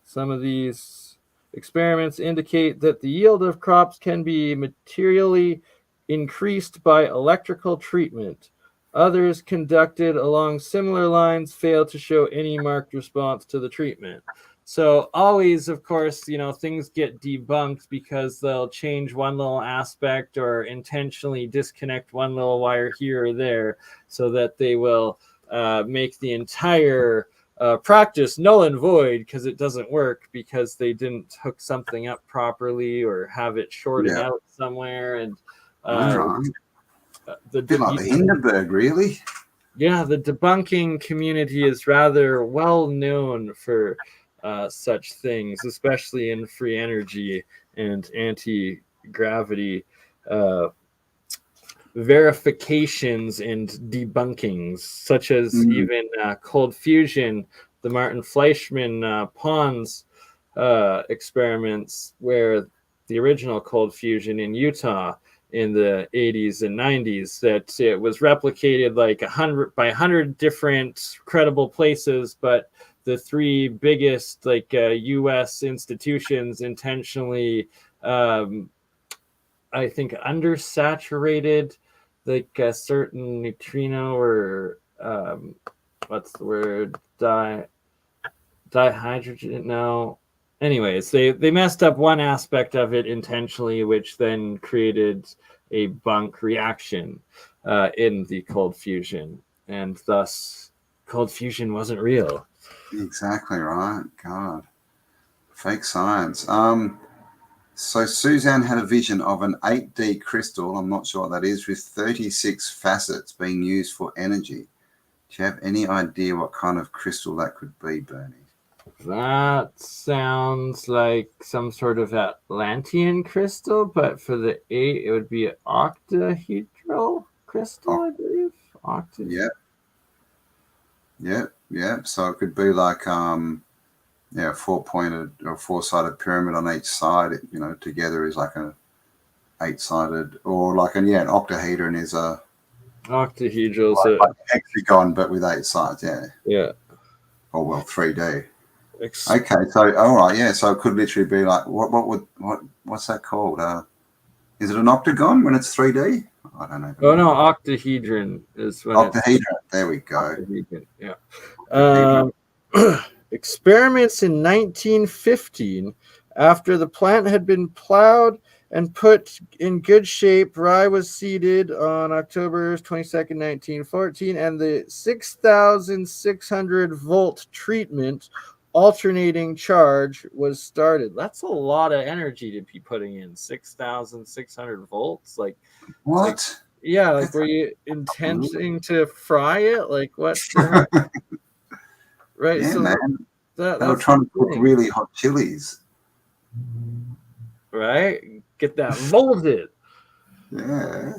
Some of these experiments indicate that the yield of crops can be materially increased by electrical treatment. Others conducted along similar lines fail to show any marked response to the treatment. So always, of course, things get debunked because they'll change one little aspect or intentionally disconnect one little wire here or there so that they will make the entire practice null and void because it doesn't work because they didn't hook something up properly or have it shorted out somewhere. And a bit like the Hindenburg, really. Yeah, the debunking community is rather well known for such things, especially in free energy and anti-gravity verifications and debunkings, such as even cold fusion, the Martin Fleischmann Pons experiments, where the original cold fusion in Utah in the 80s and 90s, that it was replicated like 100 different credible places, but the 3 biggest U.S. institutions intentionally, I think, undersaturated like a certain neutrino or what's the word, dihydrogen. No, anyways, they messed up one aspect of it intentionally, which then created a bunk reaction in the cold fusion, and thus cold fusion wasn't real. Exactly right. God, fake science. So Suzanne had a vision of an 8D crystal, I'm not sure what that is, with 36 facets being used for energy. Do you have any idea what kind of crystal that could be, Bernie? That sounds like some sort of Atlantean crystal, but for the 8, it would be an octahedral crystal, I believe. Yep. So it could be like four-pointed or four-sided pyramid on each side. Together is like a 8-sided, or like an octahedron is a octahedral, like a hexagon but with 8 sides. Yeah. Oh well, 3D. Okay, so all right, yeah. So it could literally be like what's that called? Is it an octagon when it's 3D? I don't know. Oh no, octahedron is when octahedron. There we go. Octahedron, yeah. Experiments in 1915, after the plant had been plowed and put in good shape, rye was seeded on October 22nd, 1914, and the 6,600 volt treatment alternating charge was started. That's a lot of energy to be putting in. 6,600 volts. Like what? Were you intending to fry it? Like what the heck? Right. Yeah, so man. They were trying to cook really hot chilies. Right? Get that molded. Yeah.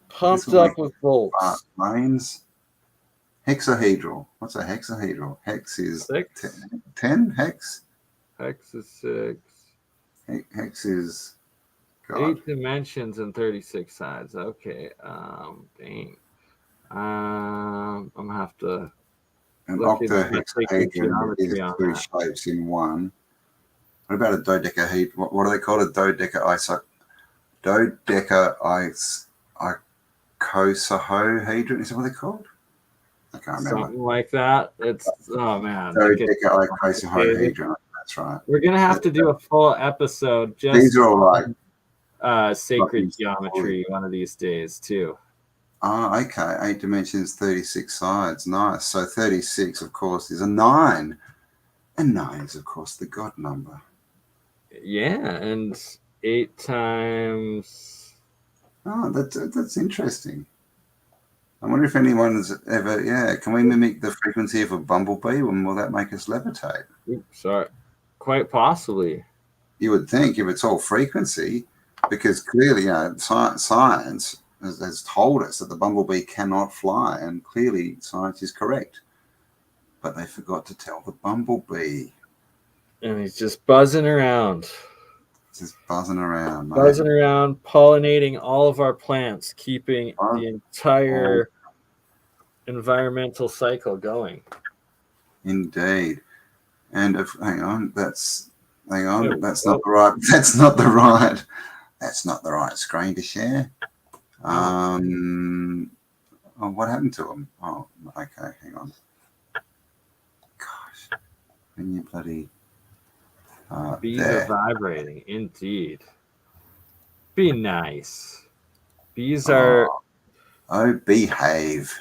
Pumped up with volts. Lanes. Hexahedral. What's a hexahedral? Hex is 6. 10? Hex? Hex is 6. Hex is... God. 8 dimensions and 36 sides. Okay. Dang. I'm going to have to... An octahedron is 2 shapes in one. What about a dodecahedron? What do they call it? Dodecahedron? Is that what they're called? I can't remember. Something like that. It's man. Dodecahedron. That's right. We're gonna have to do a full episode. Just these are all like sacred geometry one of these days too. Okay. 8 dimensions, 36 sides. Nice. So 36, of course, is a 9. And 9 is, of course, the God number. Yeah, and 8 times... Oh, that's interesting. I wonder if anyone's ever... can we mimic the frequency of a bumblebee? And will that make us levitate? Oops, sorry. Quite possibly. You would think, if it's all frequency, because clearly, science has told us that the bumblebee cannot fly, and clearly science is correct. But they forgot to tell the bumblebee. And he's just buzzing around. Buzzing around, pollinating all of our plants, keeping the entire environmental cycle going. Indeed. And hang on, that's not the right screen to share. What happened to him? Oh, okay, hang on. Gosh, when you bloody bees are vibrating, indeed. Be nice. Bees are behave,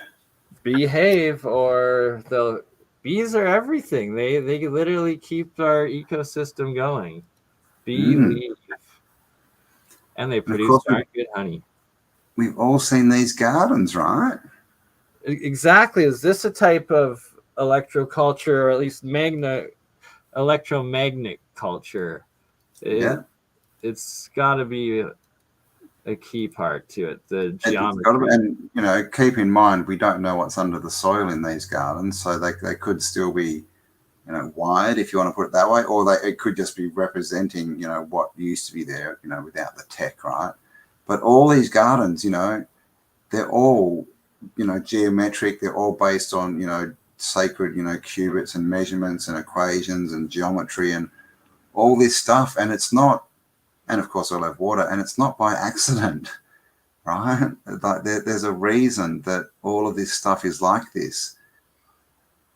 or bees are everything. They literally keep our ecosystem going. Believe. And they produce darn good honey. We've all seen these gardens, right? Exactly. Is this a type of electro-culture, or at least electromagnet culture? It's got to be a key part to it, the geometry. And keep in mind, we don't know what's under the soil in these gardens, so they could still be wired, if you want to put it that way, or it could just be representing what used to be there, without the tech, right? But all these gardens, they're all geometric. They're all based on sacred qubits and measurements and equations and geometry and all this stuff. And it's not, and of course they'll have water, and it's not by accident, right? Like there's a reason that all of this stuff is like this.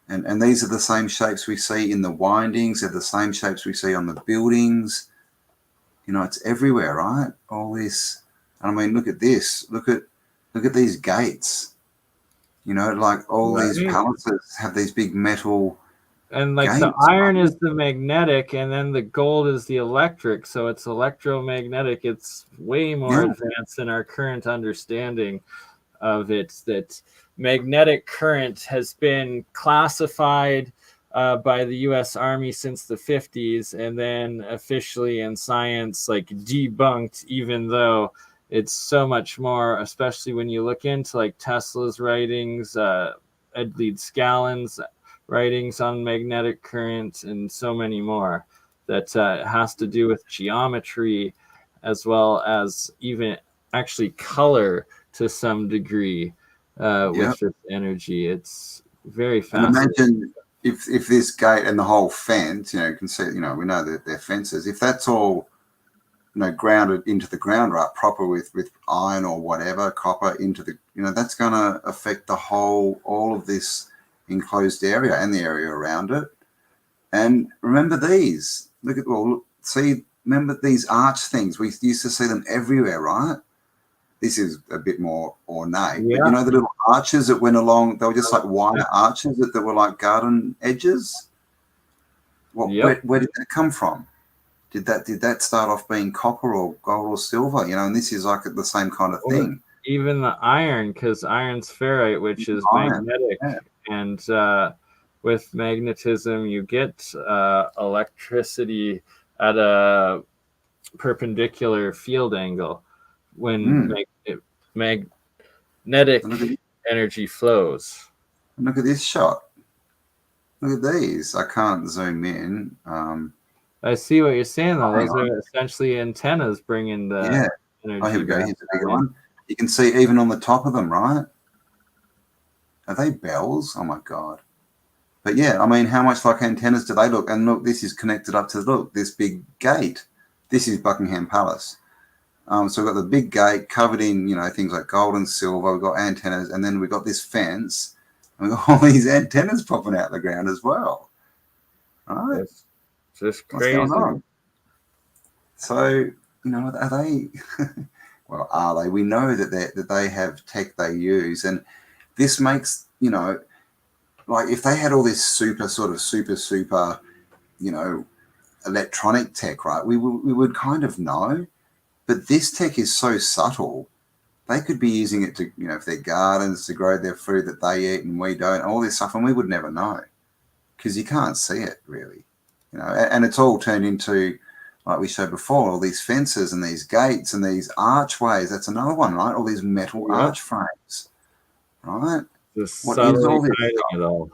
And these are the same shapes we see in the windings. They're the same shapes we see on the buildings. It's everywhere, right? All this And I mean, look at this. Look at these gates. You know, like all these Right. palaces have these big metal And like the gates. iron is the magnetic, and then the gold is the electric. So it's electromagnetic. It's way more Yeah. advanced than our current understanding of it. That magnetic current has been classified by the U.S. Army since the 50s, and then officially in science, like debunked, even though it's so much more, especially when you look into like Tesla's writings, Edleed Scallan's writings on magnetic current, and so many more that has to do with geometry as well as even actually color to some degree with this energy. It's very And fascinating. imagine if this gate and the whole fence, you know, you can see, you know, we know that they're fences. If that's all, you know, grounded into the ground, right, proper with iron or whatever, copper into the, you know, that's going to affect the whole, all of this enclosed area and the area around it. And remember these, look at, well, see, remember these arch things? We used to see them everywhere, right? This is a bit more ornate, Yeah. but you know the little arches that went along, they were just like wire arches that were like garden edges. Well, where did that come from? Did that start off being copper or gold or silver? You know, and this is like the same kind of thing. Even the iron, because iron's ferrite, which is magnetic, and with magnetism you get electricity at a perpendicular field angle when magnetic energy flows. Look at this shot. Look at these. I can't zoom in. I see what you're saying, though. Those are essentially antennas bringing the energy. Oh, here we go. Here's a bigger one. You can see even on the top of them, right? Are they bells? Oh, my God. But, yeah, I mean, how much like antennas do they look? And, look, this is connected up to, look, this big gate. This is Buckingham Palace. So we've got the big gate covered in, you know, things like gold and silver. We've got antennas, and then we've got this fence. And we've got all these antennas popping out of the ground as well. Right? It's just crazy. What's going on? So, you know, are they? Well, are they? We know that they have tech they use, and this makes, you know, like if they had all this super, you know, electronic tech, right? We would kind of know. But this tech is so subtle. They could be using it to, you know, for their gardens, to grow their food that they eat and we don't, all this stuff, and we would never know because you can't see it really, you know. And it's all turned into, like we showed before, all these fences and these gates and these archways. That's another one, right? All these metal arch frames, right? What is all this stuff? It all?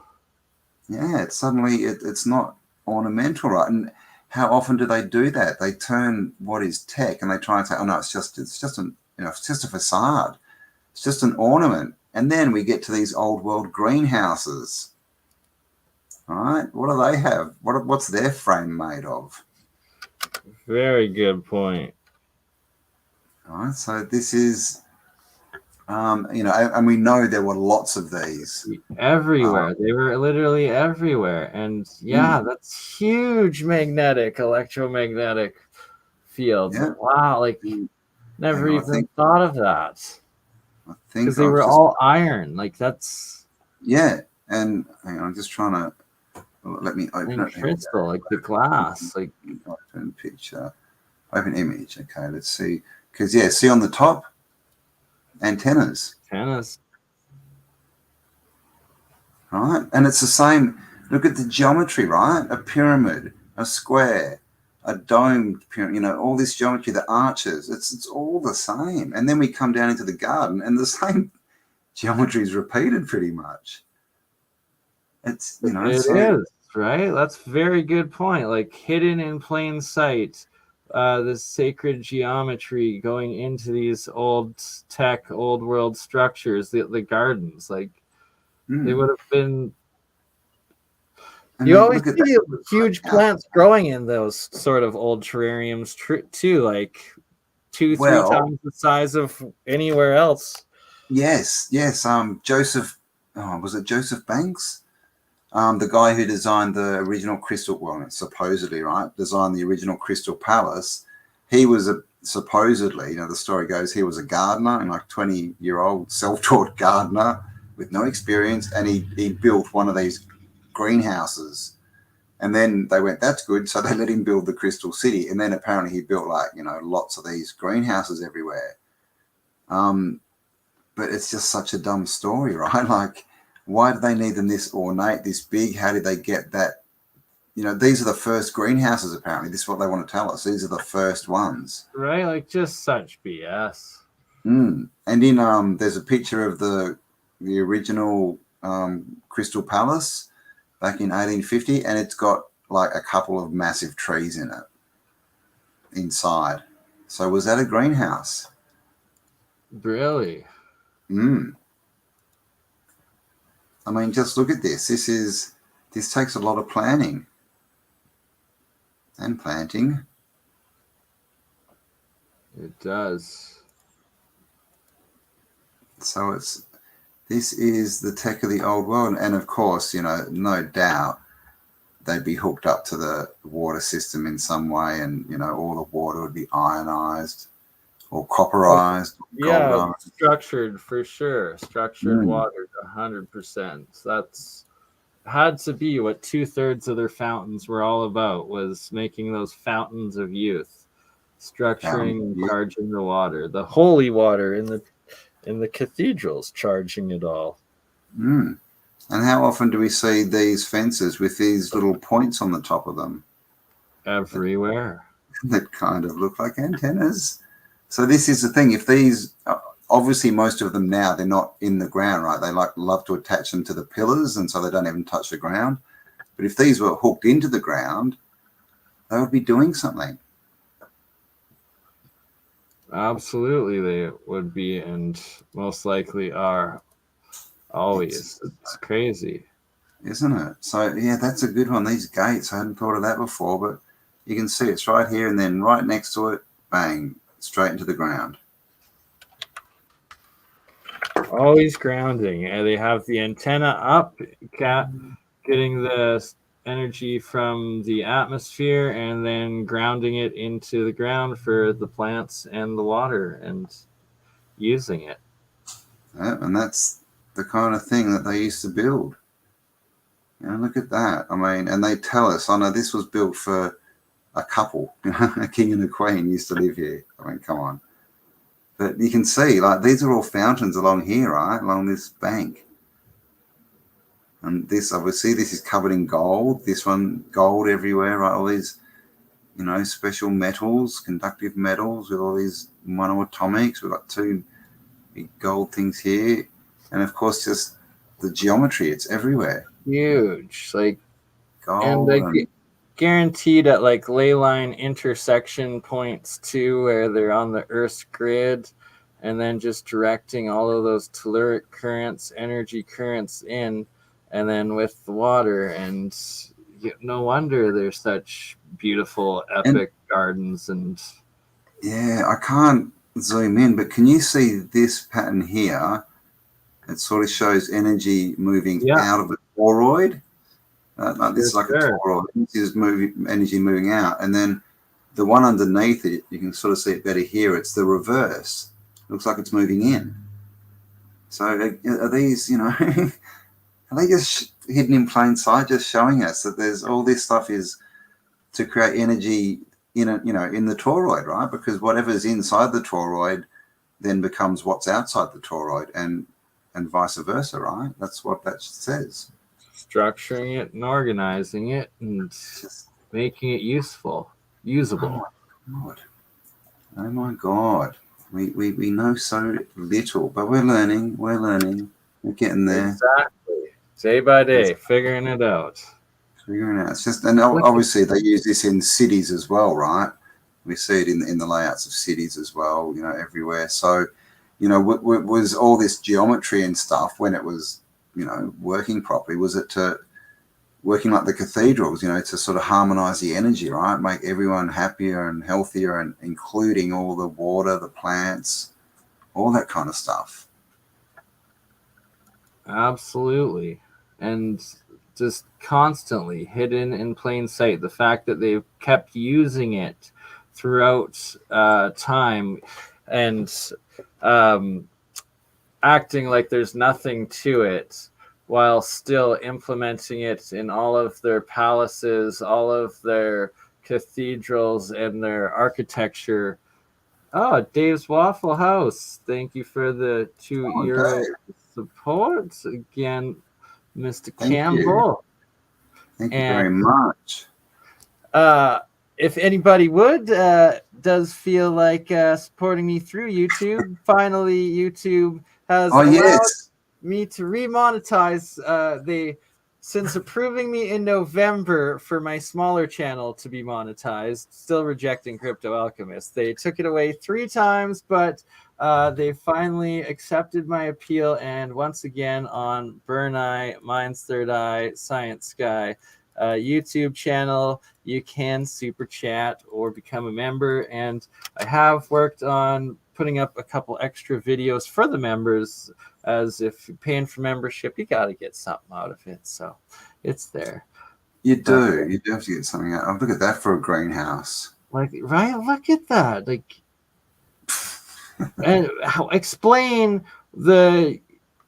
Yeah, it's suddenly it's not ornamental, right? And how often do they do that? They turn what is tech and they try and say, oh no, it's just an, you know, it's just a facade. It's just an ornament. And then we get to these old world greenhouses. All right. What do they have? What's their frame made of? Very good point. All right. So this is, you know, and we know there were lots of these. Everywhere. They were literally everywhere. And yeah, that's huge electromagnetic fields. Yeah. Wow. Like, never even thought of that. I think because they were all iron. Like, that's. Yeah. And hang on, I'm just trying to. Let me open it. Crystal, like the glass. Like, open picture. Open image. Okay, let's see. Because, yeah, see on the top? Antennas. Right? And it's the same. Look at the geometry, right? A pyramid, a square, a domed pyramid, you know, all this geometry, the arches. It's all the same. And then we come down into the garden and the same geometry is repeated pretty much. It's, you know, it is, right? That's a very good point. Like, hidden in plain sight, the sacred geometry going into these old tech, old world structures, the gardens. Like, they would have been. And you always see huge plants growing in those sort of old terrariums too, like 2-3 times the size of anywhere else. Yes. Joseph, was it Joseph Banks? The guy who designed the original Crystal, well, supposedly, right, designed the original Crystal Palace. He was supposedly, the story goes, he was a gardener, and like 20-year-old self-taught gardener with no experience, and he built one of these greenhouses. And then they went, that's good. So they let him build the Crystal City. And then apparently he built lots of these greenhouses everywhere. But it's just such a dumb story, right? Like, why do they need them this ornate, this big? How did they get that? These are the first greenhouses, apparently. This is what they want to tell us. These are the first ones. Right? Like, just such BS. And in there's a picture of the original Crystal Palace back in 1850, and it's got like a couple of massive trees in it inside. So was that a greenhouse? Really? I mean, just look at this. This takes a lot of planning and planting. It does. So this is the tech of the old world. And of course, no doubt they'd be hooked up to the water system in some way, and, all the water would be ionized or copperized. Yeah, goldized. structured for sure. Structured water, 100%. That's had to be what 2/3 of their fountains were all about, was making those fountains of youth, structuring and charging the water, the holy water in the cathedrals, charging it all. And how often do we see these fences with these little points on the top of them? Everywhere. That kind of look like antennas. So this is the thing. If these, obviously most of them now, they're not in the ground, right? They love to attach them to the pillars, and so they don't even touch the ground. But if these were hooked into the ground, they would be doing something. Absolutely, they would be, and most likely are always. It's crazy, isn't it? So yeah, that's a good one. These gates, I hadn't thought of that before, but you can see it's right here, and then right next to it, bang, straight into the ground. Always grounding, and they have the antenna up, getting the energy from the atmosphere, and then grounding it into the ground for the plants and the water, and using it. Yeah, and that's the kind of thing that they used to build. Look at that. I mean, and they tell us, I know this was built for a couple, a king and a queen used to live here. I mean, come on. But you can see, like, these are all fountains along here, right? Along this bank. And this, obviously, this is covered in gold. This one, gold everywhere, right? All these, special metals, conductive metals with all these monoatomics. We've got two big gold things here. And, of course, just the geometry. It's everywhere. Huge. Like, gold. And guaranteed at like ley line intersection points too, where they're on the Earth's grid, and then just directing all of those telluric currents, energy currents in, and then with the water. And no wonder there's such beautiful, epic gardens. And yeah, I can't zoom in, but can you see this pattern here? It sort of shows energy moving out of the toroid. This is like a toroid. This is energy moving out. And then the one underneath it, you can sort of see it better here. It's the reverse. Looks like it's moving in. So are these, are they just hidden in plain sight, just showing us that there's all this stuff is to create energy in the toroid, right? Because whatever's inside the toroid then becomes what's outside the toroid, and vice versa, right? That's what that says. Structuring it and organizing it and just making it usable. Oh my God. We know so little, but we're learning. We're getting there. Exactly. Day by day, figuring it out. It's just, and obviously they use this in cities as well, right? We see it in the layouts of cities as well, everywhere. So, was all this geometry and stuff when it was, working properly? Was it to working like the cathedrals, to sort of harmonize the energy, right? Make everyone happier and healthier, and including all the water, the plants, all that kind of stuff. Absolutely. And just constantly hidden in plain sight. The fact that they've kept using it throughout time, and acting like there's nothing to it, while still implementing it in all of their palaces, all of their cathedrals, and their architecture. Oh, Dave's Waffle House. Thank you for the €2 Dave. support. Again, Mr. Thank you. Campbell. Thank you And very much. if anybody does feel like supporting me through YouTube, finally YouTube has Oh, allowed yes. me to remonetize. Since approving me in November for my smaller channel to be monetized, still rejecting Crypto Alchemist. They took it away 3 times, but they finally accepted my appeal. And once again, on BurnEye, Mine's Third Eye, ScienceGuy YouTube channel, you can super chat or become a member. And I have worked on putting up a couple extra videos for the members, as if you're paying for membership, you got to get something out of it. So it's there. You do. You do have to get something out. Oh, look at that for a greenhouse. Like, right? Look at that. Like, and explain the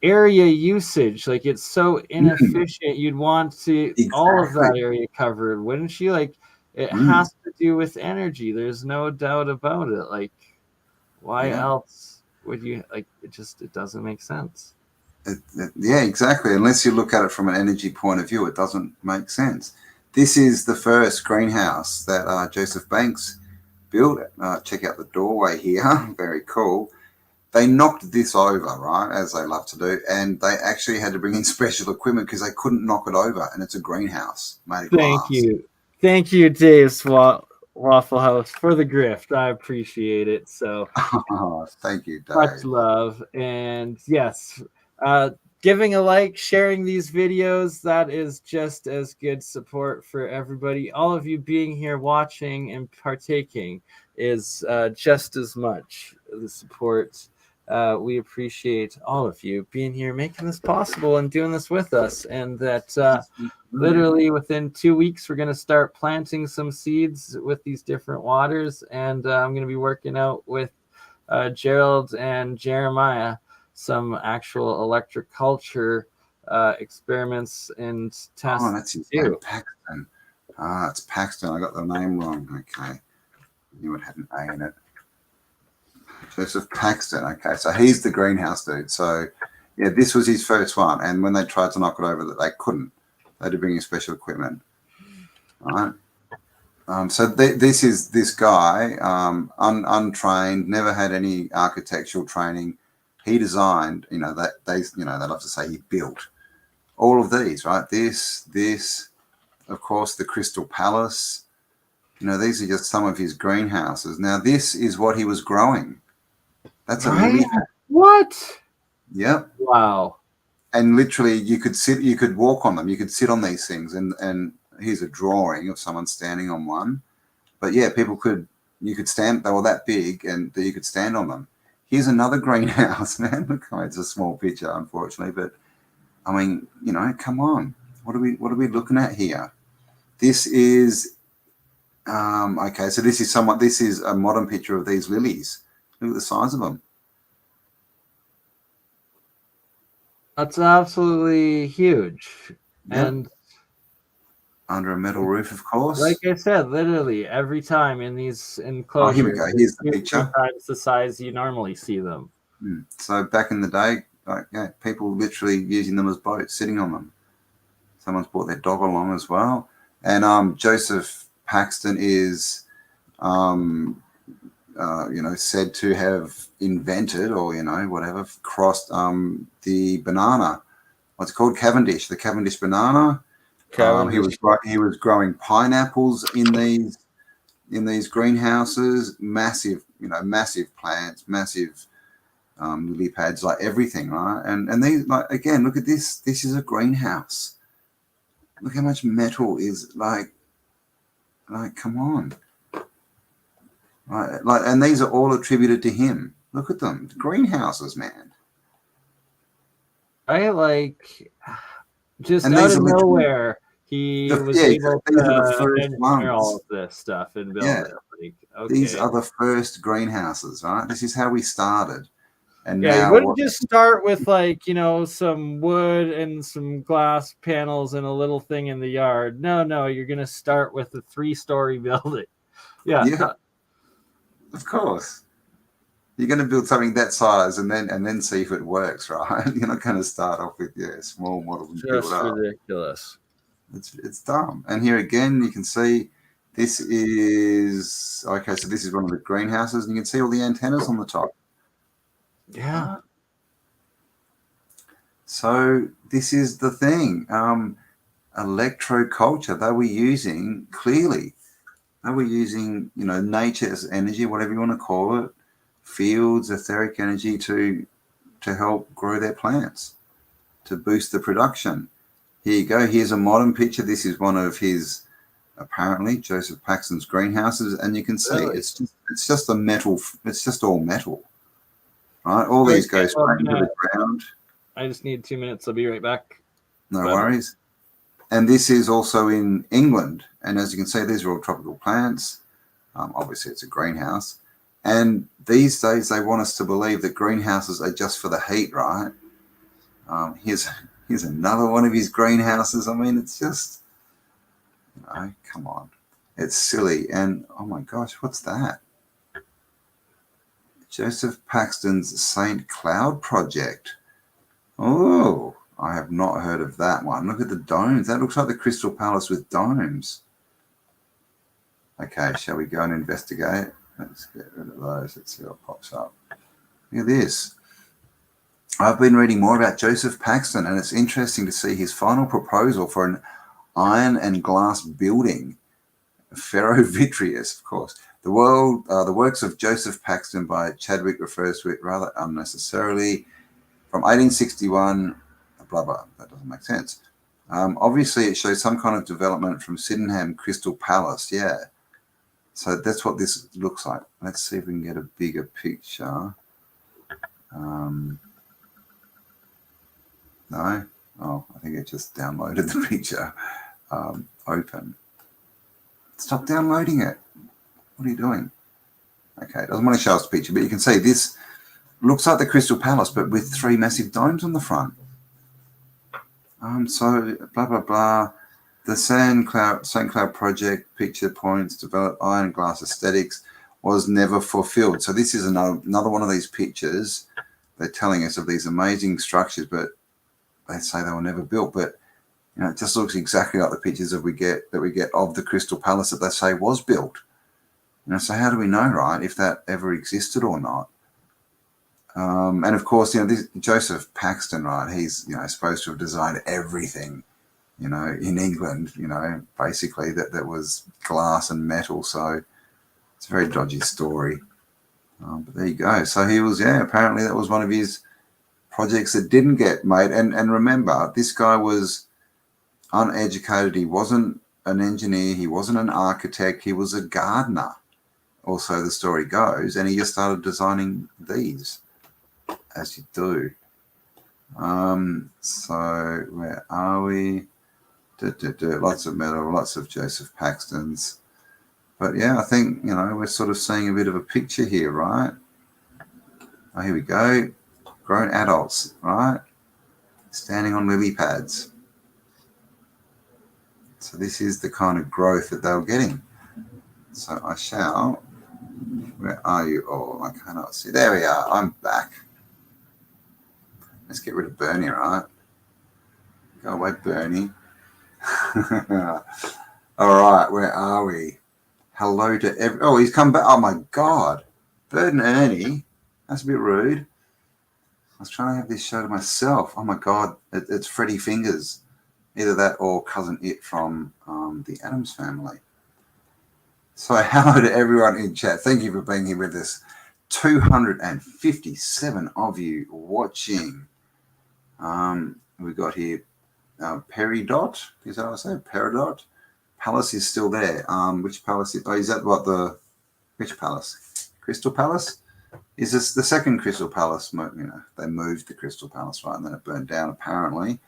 area usage. Like, it's so inefficient. You'd want to all of that area covered, wouldn't you? Like, it has to do with energy. There's no doubt about it. Like, why else would you, like, it doesn't make sense. Yeah, exactly. Unless you look at it from an energy point of view, it doesn't make sense. This is the first greenhouse that Joseph Banks built. Check out the doorway here. Very cool. They knocked this over, right, as they love to do, and they actually had to bring in special equipment because they couldn't knock it over, and it's a greenhouse made of glass. Thank you, Dave's Waffle House, for the grift. I appreciate it. So thank you, Dave. Much love. And yes, giving a like, sharing these videos, that is just as good support for everybody. All of you being here watching and partaking is just as much the support. We appreciate all of you being here, making this possible and doing this with us. And that literally within 2 weeks, we're going to start planting some seeds with these different waters. And I'm going to be working out with Gerald and Jeremiah some actual Electro-Culture experiments and tests. Oh, that's his name, Paxton. It's Paxton. I got the name wrong. Okay. I knew it had an A in it. Joseph Paxton. Okay, so he's the greenhouse dude. So, yeah, this was his first one. And when they tried to knock it over, they couldn't. They had to bring in special equipment. All right. So this is this guy, untrained, never had any architectural training. He designed, they love to say he built all of these, right? This, of course, the Crystal Palace. These are just some of his greenhouses. Now, this is what he was growing. That's a lily pad. What? Yep. Wow. And literally, you could walk on them. You could sit on these things. And here's a drawing of someone standing on one. But yeah, you could stand. They were that big, and you could stand on them. Here's another greenhouse, man. Look, it's a small picture, unfortunately, but I mean, come on. What are we looking at here? This is okay. So this is a modern picture of these lilies. Look at the size of them. That's absolutely huge. Yep. And under a metal roof, of course. Like I said, literally every time in these enclosures. Oh, here we go. Here's the picture. Times the size you normally see them. So back in the day, people literally using them as boats, sitting on them. Someone's brought their dog along as well. And Joseph Paxton is, said to have invented or whatever crossed the banana. What's it called? Cavendish. The Cavendish banana. He was growing pineapples in these greenhouses. Massive plants, massive lily pads, like everything, right? And these, like, again, look at this. This is a greenhouse. Look how much metal is like. Come on. Right, and these are all attributed to him. Look at them, greenhouses, man. Just out of nowhere, he was Yeah, able these are the to first engineer all ones. of this stuff and build Yeah, it. Like, these okay. are the first greenhouses, right? This is how we started. And Yeah, you now wouldn't what? just start with like, some wood and some glass panels and a little thing in the yard. No, you're gonna start with a 3-story building. Yeah. Yeah, of course. You're going to build something that size and then see if it works, right? You're not going to start off with small models and build Just up. ridiculous. It's dumb. And here again, you can see this is okay. So this is one of the greenhouses, and you can see all the antennas on the top. Yeah. So this is the thing. Electro-culture. They were using clearly. They were using nature's energy, whatever you want to call it, fields, etheric energy to help grow their plants, to boost the production. Here you go. Here's a modern picture. This is one of his, apparently, Joseph Paxton's greenhouses, and you can see Really? it's just a metal. It's just all metal, right? All these go straight into the ground. I just need 2 minutes. I'll be right back. No worries. And this is also in England, and as you can see, these are all tropical plants. Obviously, it's a greenhouse. And these days, they want us to believe that greenhouses are just for the heat, right? Here's another one of his greenhouses. I mean, it's just, come on. It's silly. And, oh my gosh, what's that? Joseph Paxton's St. Cloud project. Oh, I have not heard of that one. Look at the domes. That looks like the Crystal Palace with domes. Okay, shall we go and investigate? Let's get rid of those. Let's see what pops up. Look at this. I've been reading more about Joseph Paxton, and it's interesting to see his final proposal for an iron and glass building, ferrovitreous, of course. The works of Joseph Paxton by Chadwick refers to it rather unnecessarily. From 1861, blah, blah, that doesn't make sense. Obviously, it shows some kind of development from Sydenham Crystal Palace, yeah. So that's what this looks like. Let's see if we can get a bigger picture. No? Oh, I think it just downloaded the picture. Open. Stop downloading it. What are you doing? Okay, it doesn't want to show us the picture, but you can see this looks like the Crystal Palace, but with 3 massive domes on the front. So, blah, blah, blah. The St. Cloud project, picture points, develop iron and glass aesthetics, was never fulfilled. So this is another one of these pictures. They're telling us of these amazing structures, but they say they were never built. But it just looks exactly like the pictures that we get of the Crystal Palace that they say was built. So how do we know, right, if that ever existed or not? And of course, this Joseph Paxton, right? He's supposed to have designed everything, in England, basically that was glass and metal. So it's a very dodgy story. But there you go. So he was, apparently that was one of his projects that didn't get made. And remember, this guy was uneducated. He wasn't an engineer. He wasn't an architect. He was a gardener. Also, the story goes, and he just started designing these, as you do. So where are we? Lots of metal, lots of Joseph Paxton's. But yeah, I think, we're sort of seeing a bit of a picture here, right? Oh, here we go. Grown adults, right? Standing on lily pads. So this is the kind of growth that they were getting. So I shall, where are you all? I cannot see. There we are. I'm back. Let's get rid of BurnEye, right? Go away, BurnEye. All right, where are we? Hello to every. Oh, he's come back. Oh my God, BurnEye. That's a bit rude. I was trying to have this show to myself. Oh my God, it's Freddy Fingers. Either that or Cousin It from the Addams Family. So hello to everyone in chat. Thank you for being here with us. 257 of you watching. We got here Peridot. Is that what I say? Peridot. Palace is still there. Which palace? Is that what which palace? Crystal Palace? Is this the second Crystal Palace? They moved the Crystal Palace, right? And then it burned down, apparently.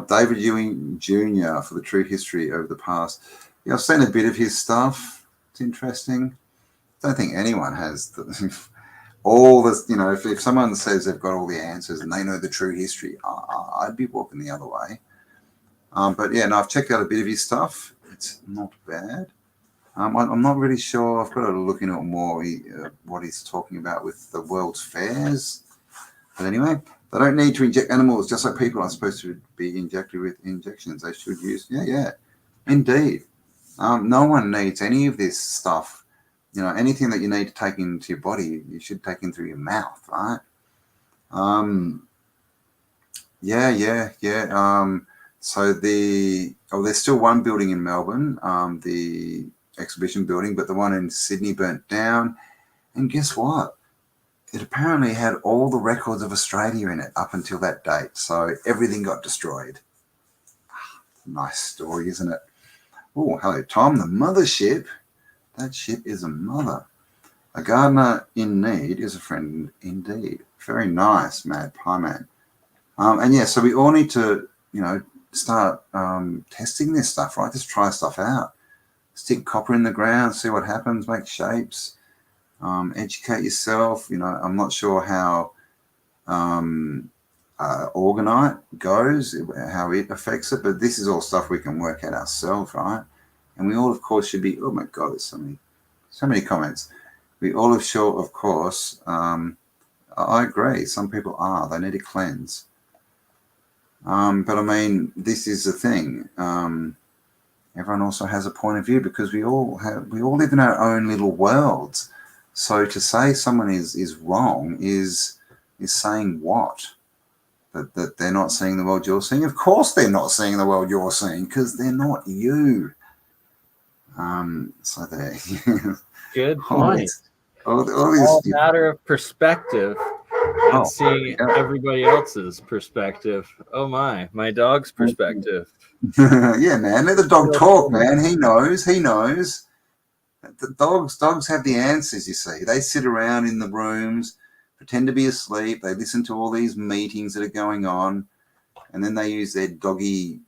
David Ewing Jr. for the true history over the past. Yeah, I've seen a bit of his stuff. It's interesting. I don't think anyone has all this. You know, if someone says they've got all the answers and they know the true history, I'd be walking the other way. But yeah, no, I've checked out a bit of his stuff. It's not bad. I'm not really sure. I've got to look into it more, what he's talking about with the world's fairs. But anyway, they don't need to inject animals, just like people are supposed to be injected with injections. They should use, yeah, indeed. No one needs any of this stuff. You know, anything that you need to take into your body, you should take in through your mouth, right? Yeah. So there's still one building in Melbourne, the exhibition building, but the one in Sydney burnt down. And guess what? It apparently had all the records of Australia in it up until that date. So everything got destroyed. Nice story, isn't it? Oh, hello, Tom. The mothership. That ship is a mother. A gardener in need is a friend indeed. Very nice, Mad Pie Man. And yeah, so we all need to, you know, start testing this stuff, right? Just try stuff out. Stick copper in the ground, see what happens, make shapes, educate yourself. You know, I'm not sure how orgonite goes, how it affects it, but this is all stuff we can work out ourselves, right? And we all, of course, should be, oh my God, there's so many comments. We all of sure, of course, I agree. Some people are, they need a cleanse. But I mean, this is the thing. Everyone also has a point of view because we all live in our own little worlds. So to say someone is wrong is saying what? That they're not seeing the world you're seeing? Of course they're not seeing the world you're seeing because they're not you. So there. Good point. All matter of perspective and seeing everybody else's perspective. Oh my dog's perspective. Yeah, man. Let the dog talk, man. He knows. The dogs have the answers, you see. They sit around in the rooms, pretend to be asleep. They listen to all these meetings that are going on, and then they use their doggy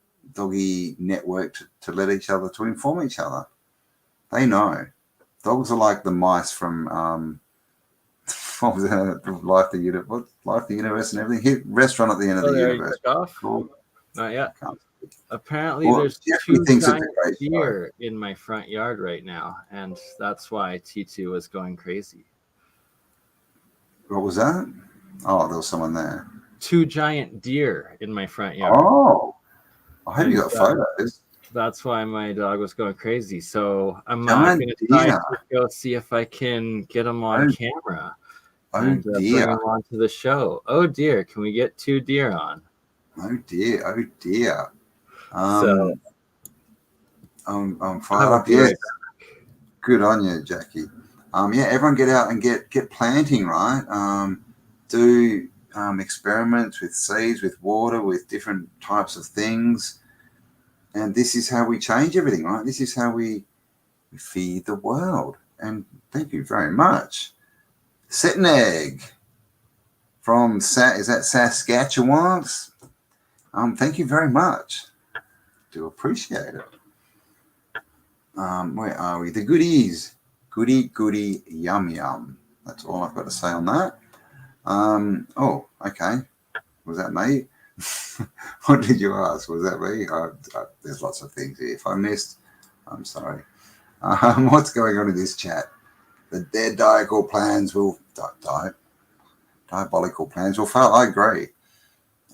network to let each other, to inform each other. They know. Dogs are like the mice from what was it? Life, the Universe, and everything. Restaurant at the end of the universe. Cool. Not yet. Apparently, there's two giant deer in my front yard right now, and that's why T2 was going crazy. What was that? Oh, there was someone there. 2 giant deer in my front yard. Oh, I hope you got photos. That's why my dog was going crazy. So I'm going to try to go see if I can get them on camera and bring them onto the show. Oh dear, can we get 2 deer on? Oh dear. So I'm fired up. Yes. Good on you, Jackie. Yeah, everyone get out and get planting, right? Do experiments with seeds, with water, with different types of things. And this is how we change everything, right? This is how we feed the world. And thank you very much. Set an egg from, is that Saskatchewan? Thank you very much. Do appreciate it. Where are we? The goodies. Goody, yum. That's all I've got to say on that. Oh, okay. Was that me? What did you ask? Was that me? There's lots of things here. If I missed, I'm sorry. What's going on in this chat? Their diabolical plans will fail. I agree.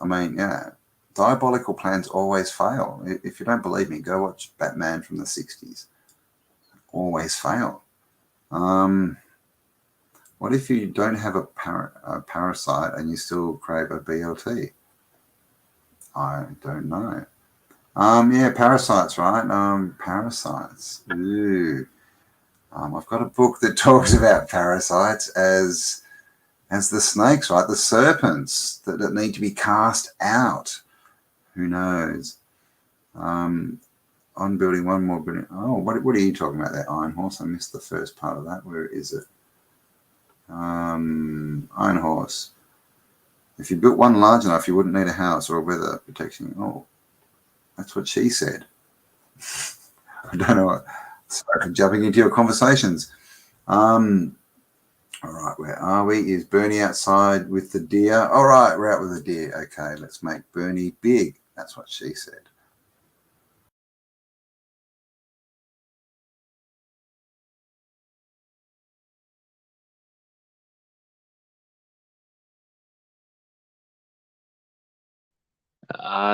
I mean, yeah, diabolical plans always fail. If you don't believe me, go watch Batman from the 60s. Always fail. What if you don't have a parasite and you still crave a BLT? I don't know. Yeah, parasites, right? Parasites. Ooh. I've got a book that talks about parasites as the snakes, right? The serpents that need to be cast out. Who knows? On building one more building. Oh, what are you talking about there, Iron Horse? I missed the first part of that. Where is it? Iron Horse. If you built one large enough, you wouldn't need a house or a weather protection. Oh, that's what she said. I don't know. Sorry for jumping into your conversations. All right, where are we? Is BurnEye outside with the deer? All right, we're out with the deer. Okay, let's make BurnEye big. That's what she said.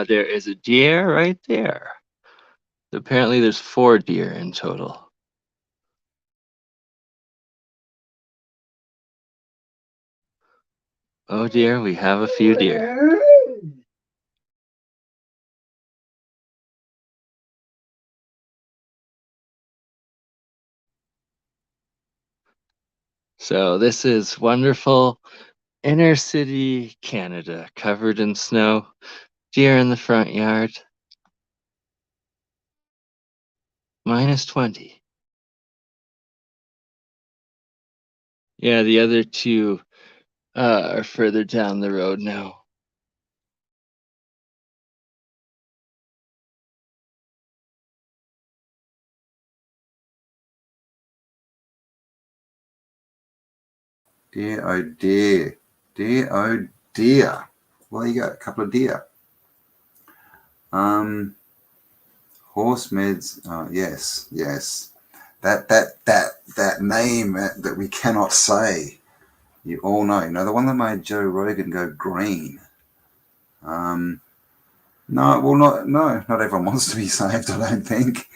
There is a deer right there. Apparently there's 4 deer in total. Oh dear, we have a few deer. So this is wonderful inner city Canada, covered in snow, deer in the front yard. -20. Yeah, the other 2 are further down the road now. Dear, oh dear. Dear, oh dear. Well, there you go, a couple of deer. Horse meds. Yes, yes. That name that we cannot say. You all know. You know, the one that made Joe Rogan go green. No, well, not everyone wants to be saved, I don't think.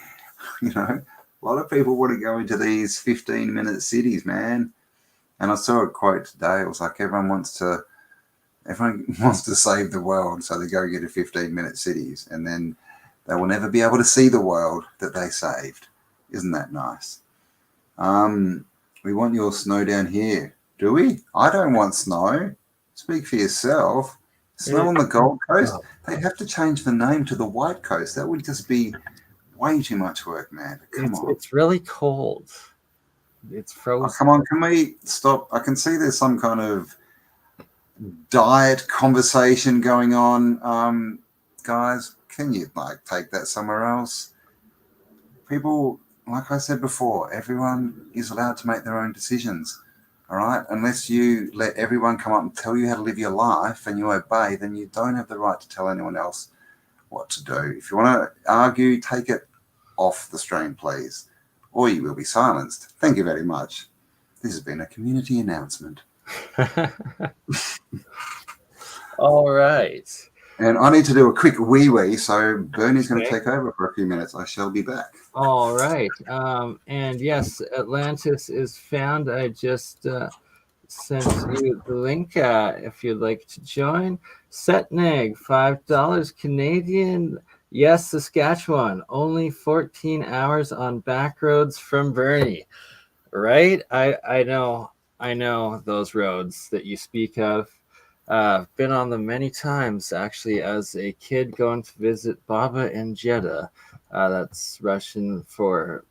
You know, a lot of people want to go into these 15-minute cities, man. And I saw a quote today. It was like everyone wants to save the world, so they go get to 15-minute cities, and then they will never be able to see the world that they saved. Isn't that nice? We want your snow down here, do we? I don't want snow. Speak for yourself. Snow on the Gold Coast? They have to change the name to the White Coast. That would just be way too much work, man. Come on. It's really cold. It's frozen. Oh, come on, can we stop? I can see there's some kind of diet conversation going on. Guys, can you take that somewhere else? People, like I said before, everyone is allowed to make their own decisions. All right, unless you let everyone come up and tell you how to live your life and you obey, then you don't have the right to tell anyone else what to do. If you want to argue, take it off the stream, please, or you will be silenced. Thank you very much. This has been a community announcement. All right. And I need to do a quick wee, so BurnEye's going to take over for a few minutes. I shall be back. All right. And yes, Atlantis is found. I just sent you the link if you'd like to join. Setneg, $5 Canadian. Yes, Saskatchewan. Only 14 hours on back roads from BurnEye. Right? I know those roads that you speak of. Been on them many times, actually, as a kid going to visit Baba in Jeddah. That's Russian for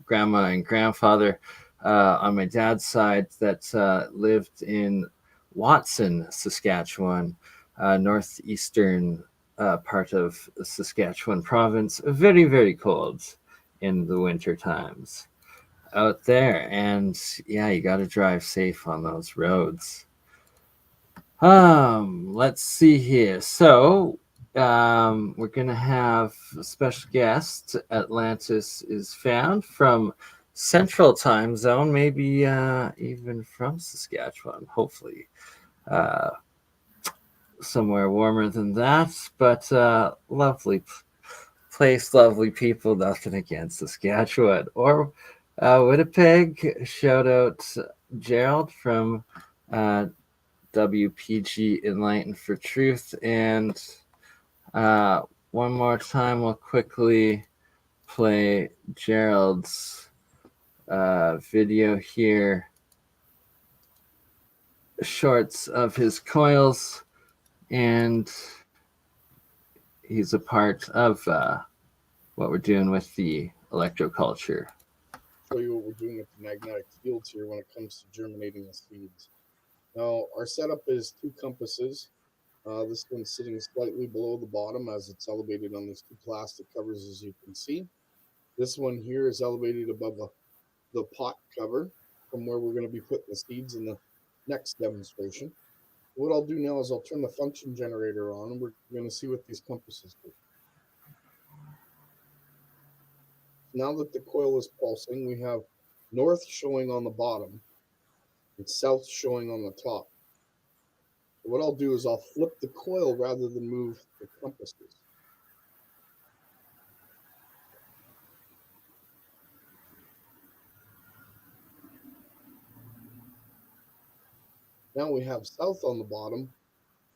grandma and grandfather on my dad's side that lived in Watson, Saskatchewan, northeastern part of Saskatchewan province. Very, very cold in the winter times out there. And yeah, you got to drive safe on those roads. Let's see here. So we're gonna have a special guest. Atlantis is found from Central Time Zone, maybe even from Saskatchewan. Hopefully, somewhere warmer than that. But lovely place, lovely people. Nothing against Saskatchewan or Winnipeg. Shout out Gerald from WPG Enlightened for Truth. And one more time, we'll quickly play Gerald's video here. Shorts of his coils, and he's a part of what we're doing with the Electro-Culture. Show you what we're doing with the magnetic fields here when it comes to germinating the seeds. Now, our setup is 2 compasses. This one's sitting slightly below the bottom as it's elevated on these 2 plastic covers, as you can see. This one here is elevated above the pot cover from where we're going to be putting the seeds in the next demonstration. What I'll do now is I'll turn the function generator on, and we're going to see what these compasses do. Now that the coil is pulsing, we have north showing on the bottom and south showing on the top. What I'll do is I'll flip the coil rather than move the compasses. Now we have south on the bottom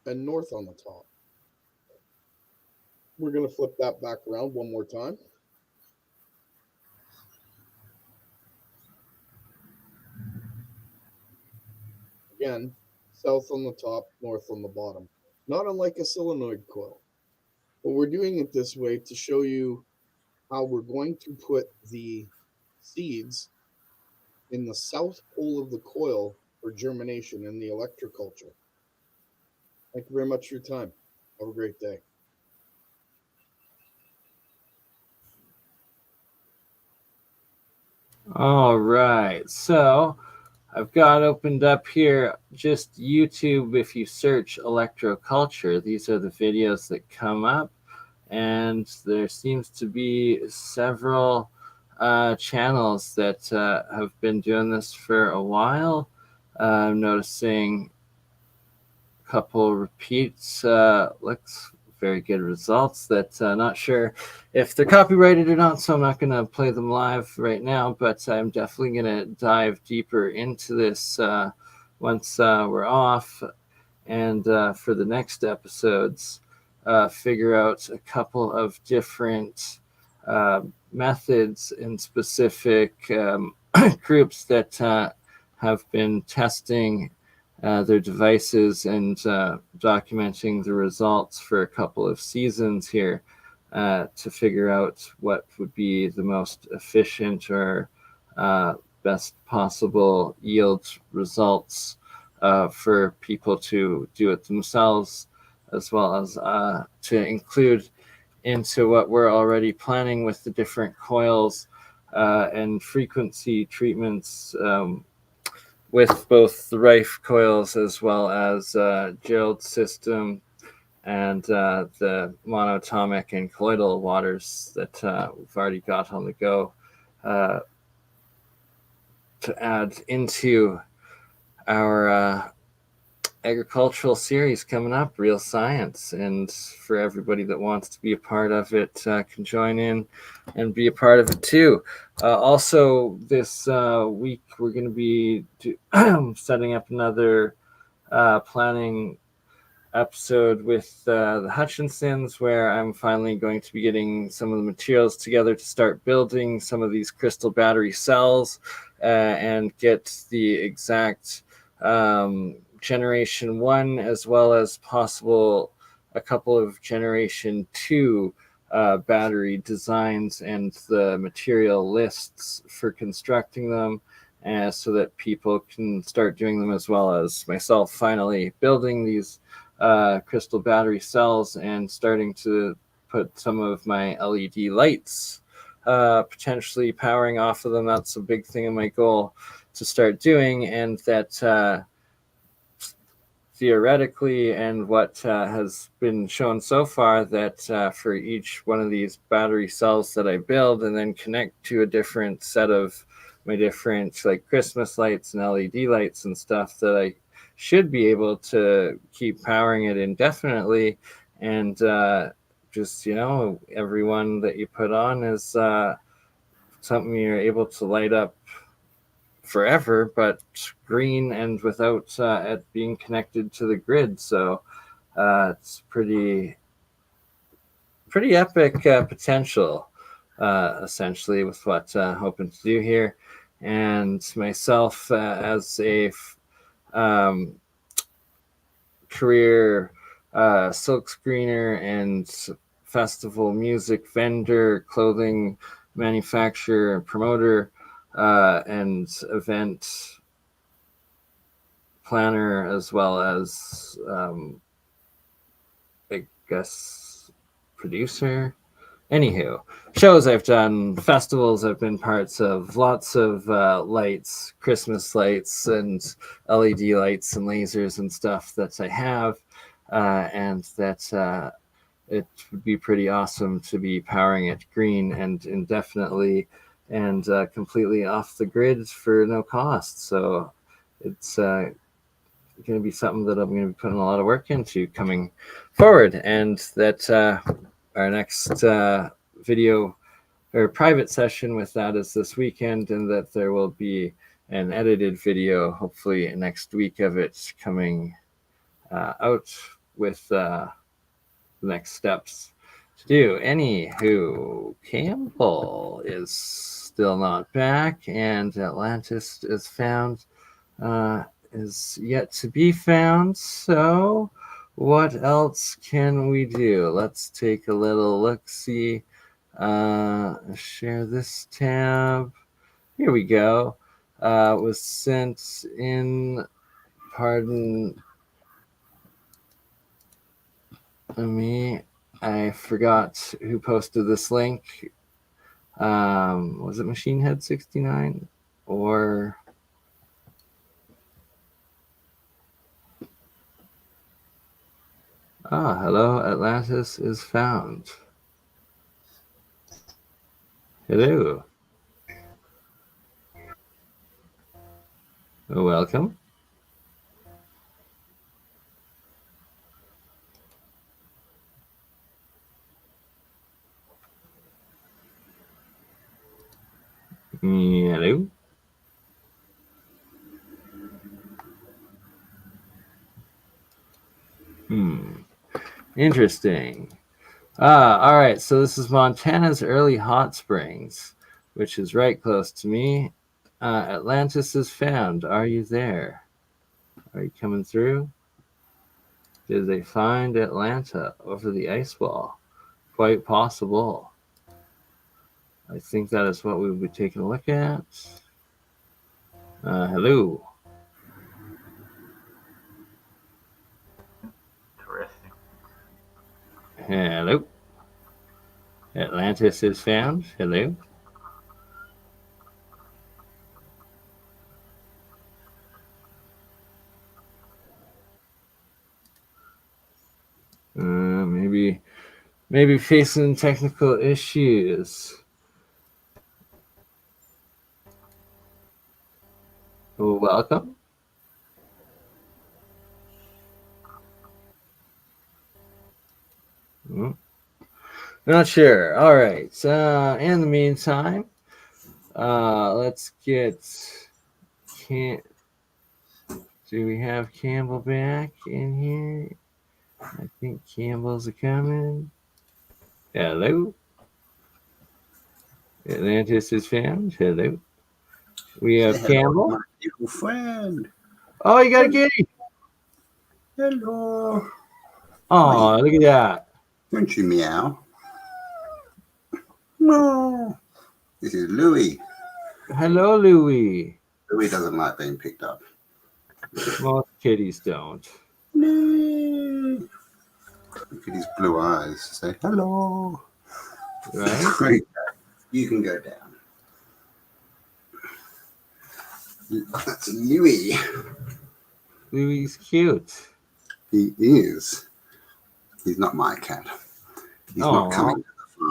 and north on the top. We're going to flip that back around one more time. Again, south on the top, north on the bottom. Not unlike a solenoid coil. But we're doing it this way to show you how we're going to put the seeds in the south pole of the coil for germination in the electroculture. Thank you very much for your time. Have a great day. All right, so I've got opened up here just YouTube. If you search Electro-Culture, these are the videos that come up, and there seems to be several channels that have been doing this for a while. I'm noticing a couple repeats, looks very good results. That not sure if they're copyrighted or not, so I'm not going to play them live right now, but I'm definitely going to dive deeper into this once we're off, and for the next episodes, figure out a couple of different methods in specific groups that have been testing their devices and documenting the results for a couple of seasons here to figure out what would be the most efficient or best possible yield results for people to do it themselves, as well as to include into what we're already planning with the different coils and frequency treatments with both the Rife coils as well as Gerald system and the monatomic and colloidal waters that we've already got on the go to add into our agricultural series coming up, Real Science. And for everybody that wants to be a part of it, can join in and be a part of it too. Also, this week we're going to be setting up another planning episode with the Hutchinsons, where I'm finally going to be getting some of the materials together to start building some of these crystal battery cells and get the exact generation 1 as well as possible a couple of generation 2 battery designs and the material lists for constructing them, so that people can start doing them, as well as myself finally building these crystal battery cells and starting to put some of my LED lights potentially powering off of them. That's a big thing in my goal to start doing, and that theoretically, and what has been shown so far, that for each one of these battery cells that I build and then connect to a different set of my different like Christmas lights and LED lights and stuff, that I should be able to keep powering it indefinitely. And just, every one that you put on is something you're able to light up forever, but green and without it being connected to the grid. So it's pretty epic potential, essentially, with what hoping to do here. And myself as a career silk screener and festival music vendor, clothing manufacturer, promoter, and event planner as well as I guess producer. Anywho, shows I've done, festivals I've been parts of, lots of lights, Christmas lights and LED lights and lasers and stuff that I have, and that it would be pretty awesome to be powering it green and indefinitely and completely off the grid for no cost. So it's going to be something that I'm going to be putting a lot of work into coming forward, and that our next video or private session with that is this weekend, and that there will be an edited video hopefully next week of it coming out with the next steps to do. Anywho, Campbell is still not back, and Atlantis is found, is yet to be found. So what else can we do? Let's take a little look-see. Share this tab. Here we go. Was sent in, pardon me, I forgot who posted this link. Was it Machine Head 69 or hello, Atlantis is found. Hello. Welcome. Hello. Interesting. All right. So this is Montana's early hot springs, which is right close to me. Atlantis is found. Are you there? Are you coming through? Did they find Atlanta over the ice wall? Quite possible. I think that is what we will be taking a look at. Hello. Interesting. Hello. Atlantis is found. Hello. Maybe facing technical issues. Welcome. Not sure. All right. In the meantime, let's get. Do we have Campbell back in here? I think Campbell's coming. Hello. Atlantis is found. Hello. We have Campbell. My little friend. Oh, you got a kitty. Hello. Oh, look at that. Don't you meow? No. This is Louis. Hello, Louis. Louis doesn't like being picked up. Most kitties don't. No. Look at his blue eyes. Say hello. Right? You can go down. That's Louis. Louis cute. He is. He's not my cat. He's not coming to the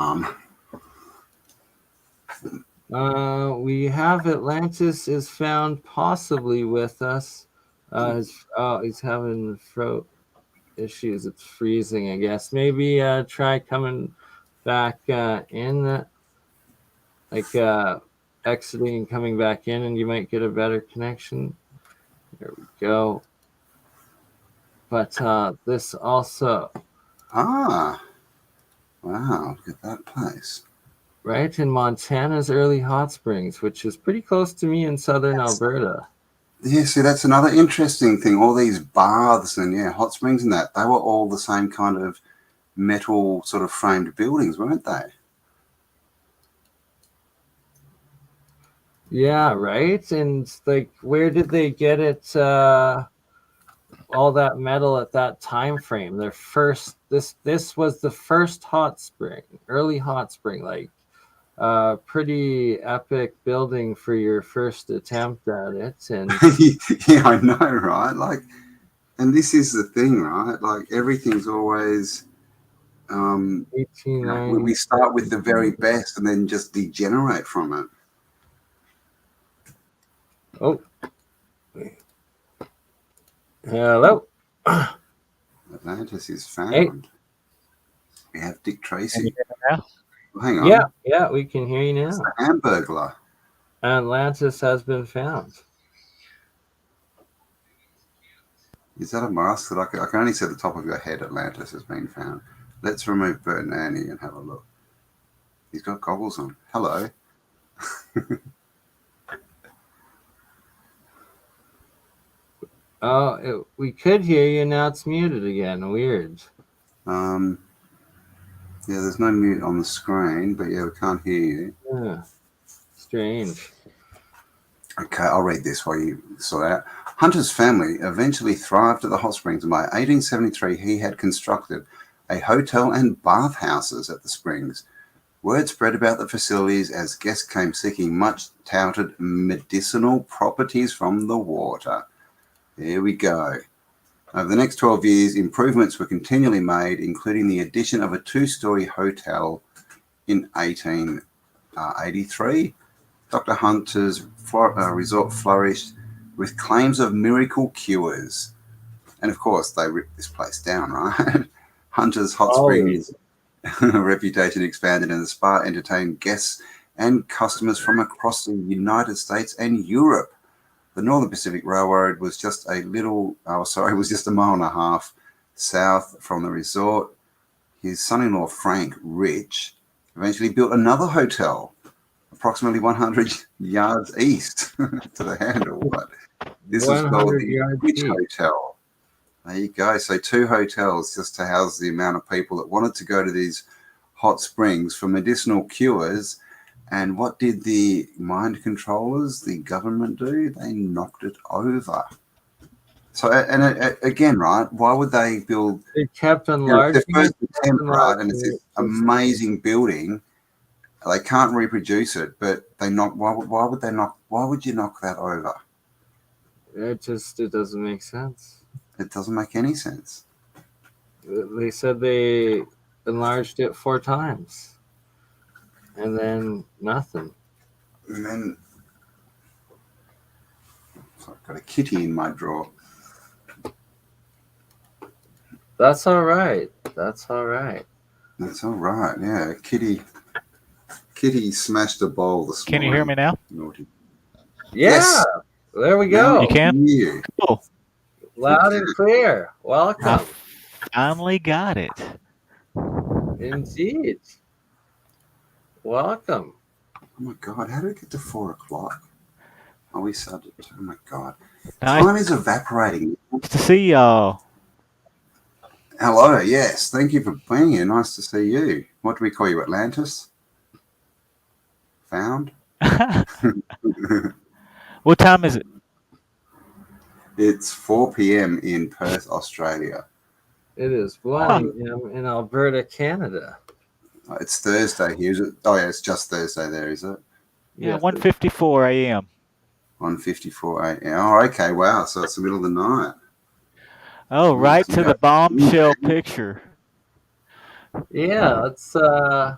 farm. We have Atlantis is found possibly with us. He's having throat issues. It's freezing, I guess. Maybe try coming back in, exiting and coming back in, and you might get a better connection. There we go. But this also. Wow, look at that place. Right in Montana's early hot springs, which is pretty close to me in southern Alberta. Yeah, see, that's another interesting thing. All these baths and hot springs and that, they were all the same kind of metal sort of framed buildings, weren't they? Yeah, right. And where did they get it all that metal at that time frame. Their first this was the first hot spring, early hot spring, like pretty epic building for your first attempt at it. And yeah, I know, right? Like, and this is the thing, right? Like everything's always we start with the very best and then just degenerate from it. Oh, hello. Atlantis is found. Hey. We have Dick Tracy. Can you hear me now? Well, hang on. Yeah, we can hear you now. It's the Hamburglar. Atlantis has been found. Is that a mask that I can only see the top of your head? Atlantis has been found. Let's remove BurnEye and have a look. He's got goggles on. Hello. Oh, we could hear you, now it's muted again. Weird. Yeah, there's no mute on the screen, but yeah, we can't hear you. Yeah. Strange. Okay, I'll read this while you sort out. Hunter's family eventually thrived at the hot springs, and by 1873 he had constructed a hotel and bathhouses at the springs. Word spread about the facilities as guests came seeking much touted medicinal properties from the water. There we go. Over the next 12 years, improvements were continually made, including the addition of a 2-story hotel in 1883. Dr. Hunter's resort flourished with claims of miracle cures. And of course, they ripped this place down, right? Hunter's hot springs reputation expanded, and the spa entertained guests and customers from across the United States and Europe. The Northern Pacific Railroad was just a mile and a half south from the resort. His son-in-law, Frank Rich, eventually built another hotel approximately 100 yards east to the handle. But this is called the Rich Hotel. There you go. So 2 hotels just to house the amount of people that wanted to go to these hot springs for medicinal cures. And what did the mind controllers, the government, do? They knocked it over. So, and again, right, why would they build... They kept enlarging the first attempt, right, and it's this amazing building. They can't reproduce it, but they knock... Why would you knock that over? It doesn't make sense. It doesn't make any sense. They said they enlarged it 4 times. And then nothing. And then so I've got a kitty in my drawer. That's all right. That's all right. That's all right. Yeah, kitty smashed a bowl this morning. Can you hear me now? Naughty. Yeah. Yes. There we go. You can? Yeah. Cool. Loud and clear. Welcome. I finally got it. Indeed. Welcome. Oh my God, how did it get to 4 o'clock? Are we subject? Oh my God. Nice Time is evaporating. to see y'all. Hello, yes. Thank you for being here. Nice to see you. What do we call you, Atlantis? Found? What time is it? It's 4 p.m. in Perth, Australia. It is 1 a.m. in Alberta, Canada. It's Thursday here, is it? Oh, yeah, it's just Thursday there, is it? Yeah, 1:54 a.m. 1:54 a.m. Oh, okay. Wow. So it's the middle of the night. Oh, right to the bombshell picture. Yeah, let's so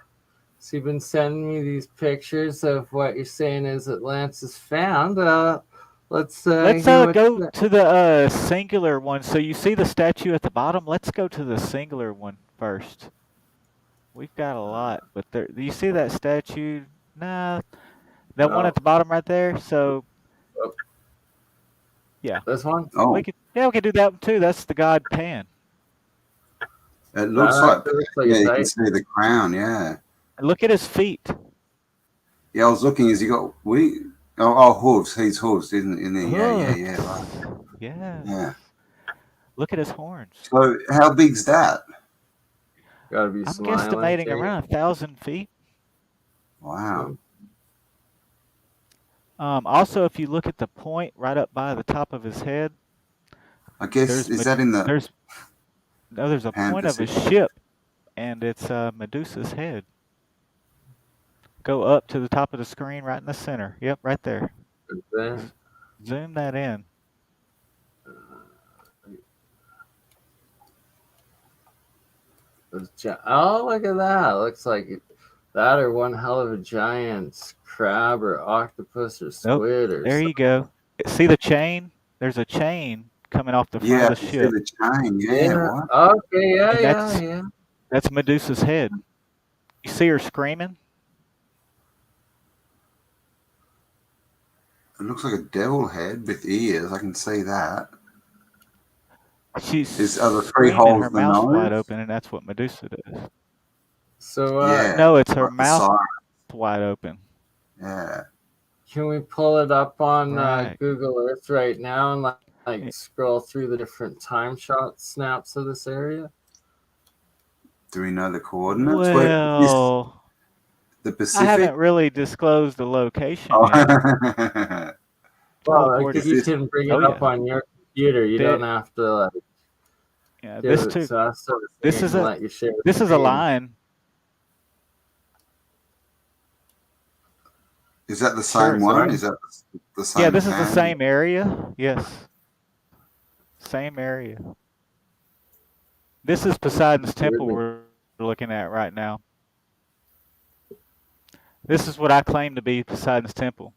you've been sending me these pictures of what you're saying is Atlantis found. Let's go to the singular one. So you see the statue at the bottom? Let's go to the singular one first. We've got a lot, but there. Do you see that statue? Nah, that one at the bottom right there. So, yeah, this one. Oh, we can do that one too. That's the god Pan. it looks like yeah, you can see the crown. Yeah. And look at his feet. Yeah, I was looking. Has he got hooves? He's hooves, isn't in there? Yeah. Right. Yeah. Look at his horns. So how big's that? Gotta be I'm smiling. guesstimating around 1,000 feet. Wow. Also, if you look at the point right up by the top of his head, I guess, is that in the there's a point of a Pan-Pacific? ship, and it's Medusa's head. Go up to the top of the screen, right in the center. Yep, right there. There. Zoom that in. Oh, look at that. Looks like that or one hell of a giant crab or octopus or squid or There something. you go. See the chain? There's a chain coming off the front Yeah, of I the can see ship. the chain. Yeah, what? Okay, And yeah. that's Medusa's head. You see her screaming? It looks like a devil head with ears. I can see that. She's Are the three screaming, holes her the mouth's nose? wide open, and that's what Medusa does. So Yeah. No, it's her like the mouth siren. wide open. Yeah. can we pull it up on Right. Google Earth right now and like scroll through the different time shot snaps of this area? Do we know the coordinates? Well, The I Pacific? haven't really disclosed the location Oh. yet. Well, Teleport like, it. you can bring it up on your computer. You don't have to like Yeah, do it. So I sort of this is let you share this is a screen. line. Is that the same one? Sorry? Is that the same? Yeah, this is the pan? same area. Yes. Same area. This is Poseidon's temple we're looking at right now. This is what I claim to be Poseidon's temple.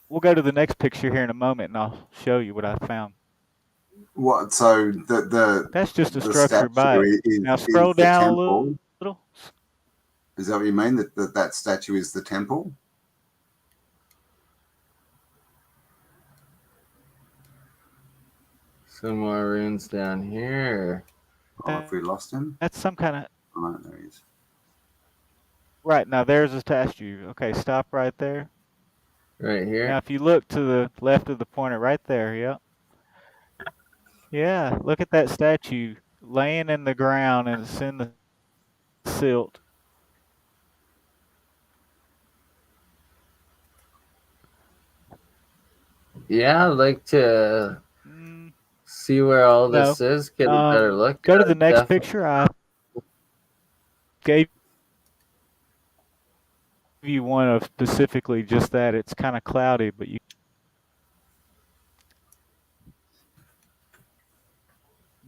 We'll go to the next picture here in a moment, and I'll show you what I found. What? So That's just a the structure by statue it. Now is scroll the down a temple? little. Is that what you mean? That statue is the temple? Some more runes down here. Oh, have we lost him? That's some kind of... Oh, there he is. Right, now there's a statue. Okay, stop right there. Right here. Now if you look to the left of the pointer, right there, yep. Yeah, look at that statue laying in the ground, and it's in the silt. Yeah, I'd like to see where all this is. Get a better look. Go to the next picture. I gave you one of specifically just that. It's kind of cloudy, but you...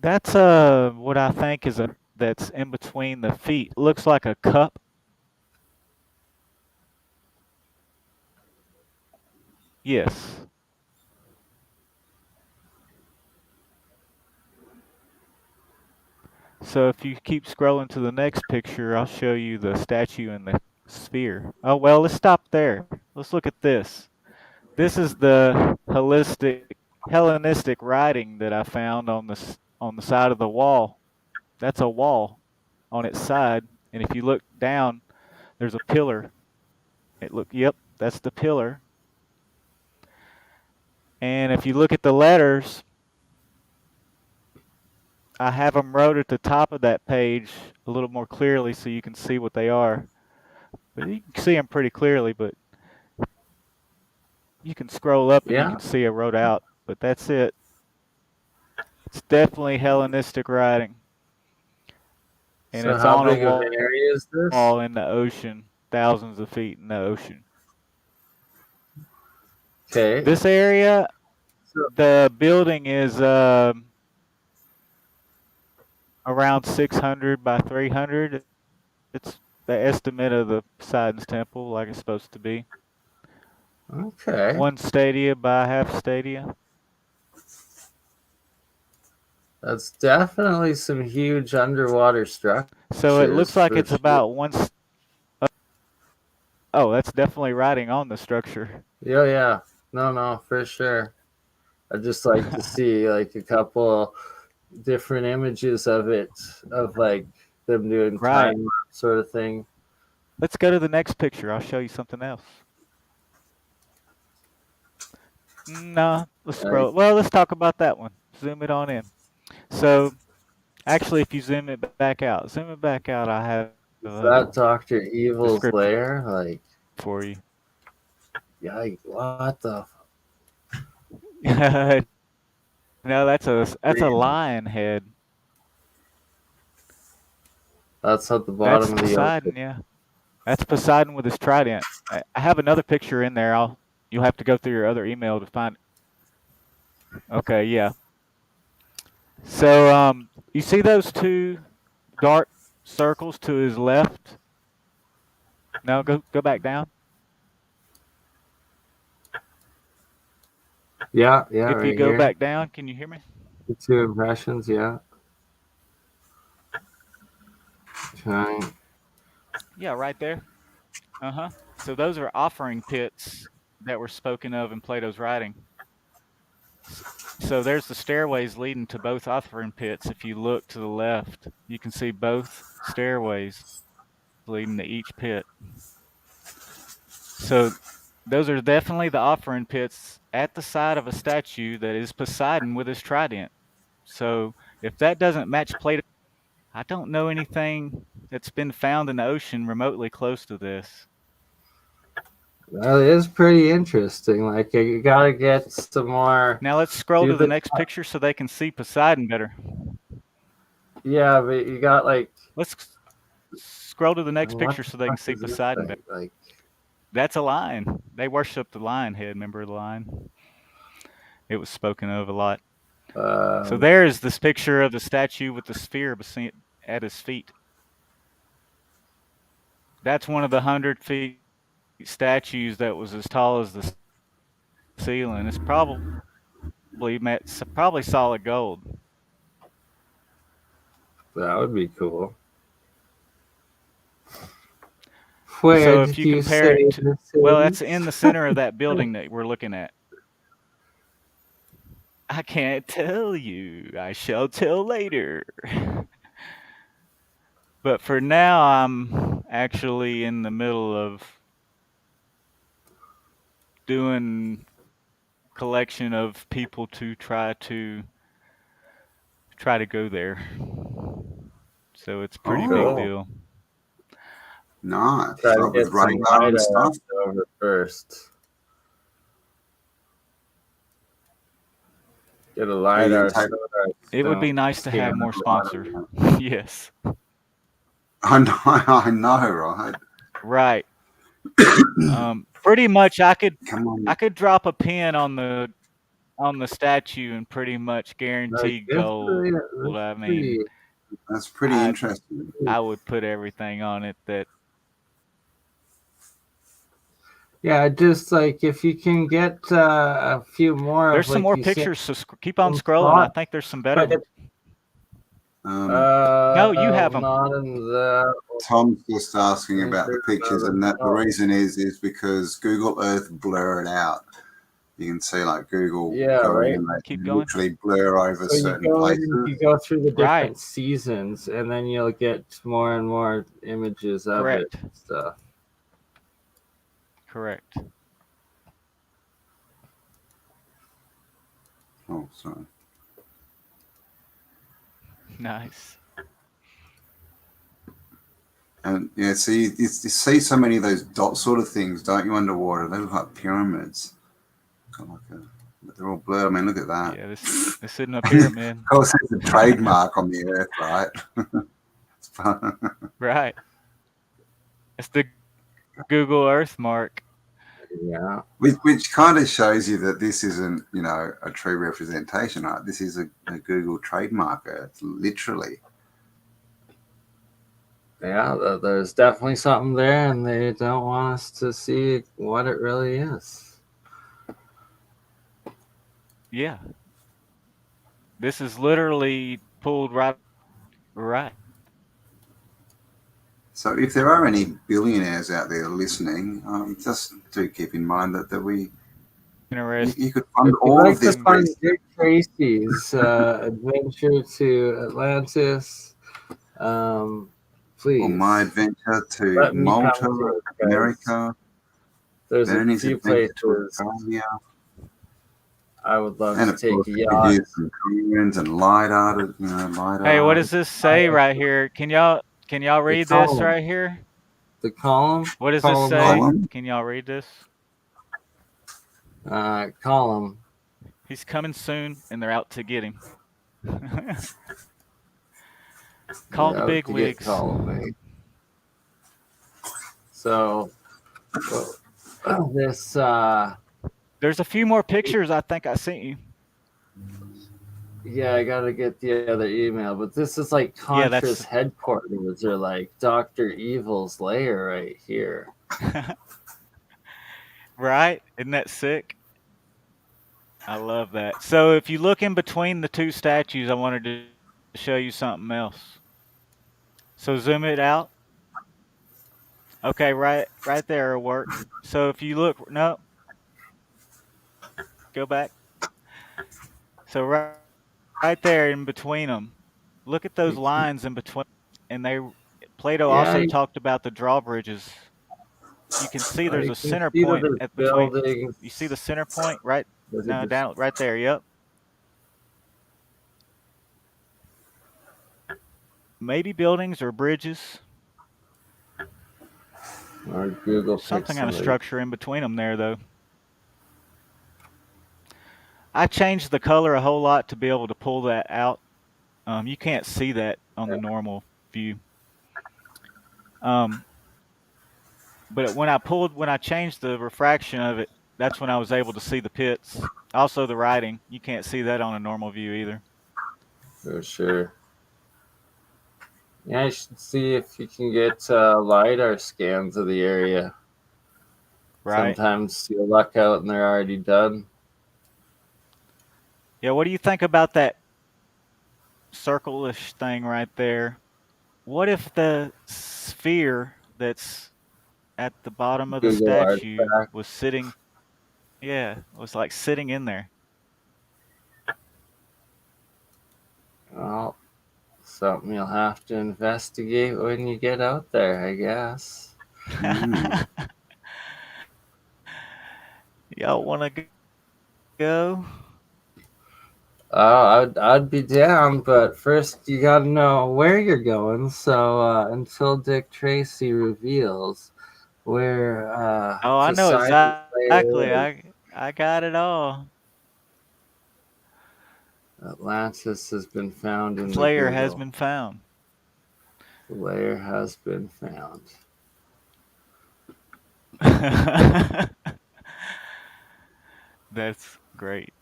That's what I think is that's in between the feet. Looks like a cup. Yes. So if you keep scrolling to the next picture, I'll show you the statue and the sphere. Oh, well, let's stop there. Let's look at this. This is the Hellenistic writing that I found on the side of the wall. That's a wall on its side, and if you look down, there's a pillar. Yep, that's the pillar. And if you look at the letters, I have them wrote at the top of that page a little more clearly so you can see what they are. But you can see them pretty clearly, but you can scroll up and you can see it wrote out, but that's it. It's definitely Hellenistic writing. And so it's how on big a wall, of an area is this? wall in the ocean, thousands of feet in the ocean. Okay. This area, the building is around 600 by 300. It's the estimate of the Poseidon's temple, like it's supposed to be. Okay. 1 stadia by half stadia. That's definitely some huge underwater structures. So it looks like it's about one. Oh, that's definitely writing on the structure. Yeah. No, for sure. I'd just like to see like a couple different images of it, of like them doing time sort of thing. Let's go to the next picture. I'll show you something else. No, let's scroll. Well, let's talk about that one. Zoom it on in. So, actually, if you zoom it back out, I have. Is that Dr. Evil's lair? Like, for you. Yeah, what the? No, that's a lion head. That's at the That's bottom of the Poseidon, ocean. yeah. That's Poseidon with his trident. I have another picture in there. You'll have to go through your other email to find it. Okay, yeah. So you see those two dark circles to his left? No, go back down. Yeah, If you right go here. back down, can you hear me? The two impressions, yeah. Trying. Yeah, right there. Uh-huh. So those are offering pits that were spoken of in Plato's writing. So there's the stairways leading to both offering pits. If you look to the left, you can see both stairways leading to each pit. So those are definitely the offering pits at the side of a statue that is Poseidon with his trident. So if that doesn't match Plato, I don't know anything that's been found in the ocean remotely close to this. That is pretty interesting. Like, you gotta get some more. Now let's scroll Do to the the next picture so they can see Poseidon better. yeah, but you got like. Let's scroll to the next What picture the so they can fuck see is this Poseidon thing? better. Like, That's a lion. They worship the lion head. Remember the lion? It was spoken of a lot. So there is this picture of the statue with the sphere at his feet. That's one of the 100-feet statues that was as tall as the ceiling. It's probably solid gold. that would be cool. Where So if did you you compare say it to, this well, is? that's in the center of that building that we're looking at. I can't tell you. I shall tell later. But for now, I'm actually in the middle of doing collection of people to try to go there. So it's a pretty big Oh, deal. nice. Try to Like with get some radar and LiDAR stuff. over first. Get a Are you LiDAR. gonna take? It would be nice to have more sponsor. Yes. I know, right? Right. Pretty much I Come on. could drop a pin on the statue and pretty much guarantee gold. I mean, That's pretty interesting. I would put everything on it that. Yeah, just like if you can get a few more. There's of, some like more you said, pictures, so keep on some scrolling. I spot, think there's some better but ones. no, you have them. Not in the. Tom's just asking about the pictures, and that the reason is because Google Earth blur it out. You can see like Google Right. and they Keep going. literally blur over So certain you places. go through the different Right. seasons, and then you'll get more and more images of Correct. it and stuff. Correct. Oh, sorry. Nice. And yeah, so you see so many of those dot sort of things, don't you, underwater? They look like pyramids. They're all blurred. I mean, look at that. Yeah, this isn't a pyramid. Of course, it's a trademark on the Earth, right? It's fun. Right. It's the Google Earth mark. Yeah. Which kind of shows you that this isn't, a true representation, right? This is a Google trademark. It's literally. Yeah, there's definitely something there, and they don't want us to see what it really is. Yeah. This is literally pulled right. So if there are any billionaires out there listening, just do keep in mind that we you could fund all of this. Find Dick Tracy's adventure to Atlantis. Please. Or my adventure to Malta, America. There's a Bernie's few adventure to places Australia. I would love And to of take course, a we yacht. could use some coins and LiDAR, LiDAR. Hey, what does this say right here? Can y'all read this right here? The column? What does this say? Column? Can y'all read this? Column. He's coming soon, and they're out to get him. Call the Out big to get wigs. Ptolemy. So this There's a few more pictures I think I sent you. yeah, I gotta get the other email, but this is like Yeah, Contra's headquarters or like Dr. Evil's lair right here. right? Isn't that sick? I love that. So if you look in between the two statues, I wanted to show you something else. So zoom it out. Okay, right there will work. So if you look, no, go back. So right there in between them, look at those lines in between. And Plato also talked about the drawbridges. You can see there's a center point at between. Buildings. You see the center point right? No, down right there. Yep. Maybe buildings or bridges. Or Google Something kind of Pixelate. structure in between them there, though. I changed the color a whole lot to be able to pull that out. You can't see that on the normal view. But when I changed the refraction of it, that's when I was able to see the pits. Also the writing, you can't see that on a normal view either. For sure. Yeah, I should see if you can get LiDAR scans of the area. Right. Sometimes you luck out and they're already done. Yeah, what do you think about that circle-ish thing right there? What if the sphere that's at the bottom of the Google statue artifact. was sitting, was like sitting in there? Well, something you'll have to investigate when you get out there, I guess. Y'all want to go? I'd be down, but first you gotta know where you're going. So until Dick Tracy reveals where I know Poseidon's exactly. lair is, I got it all. Atlantis has been found in the Player has Google. been found. The lair has been found. That's great.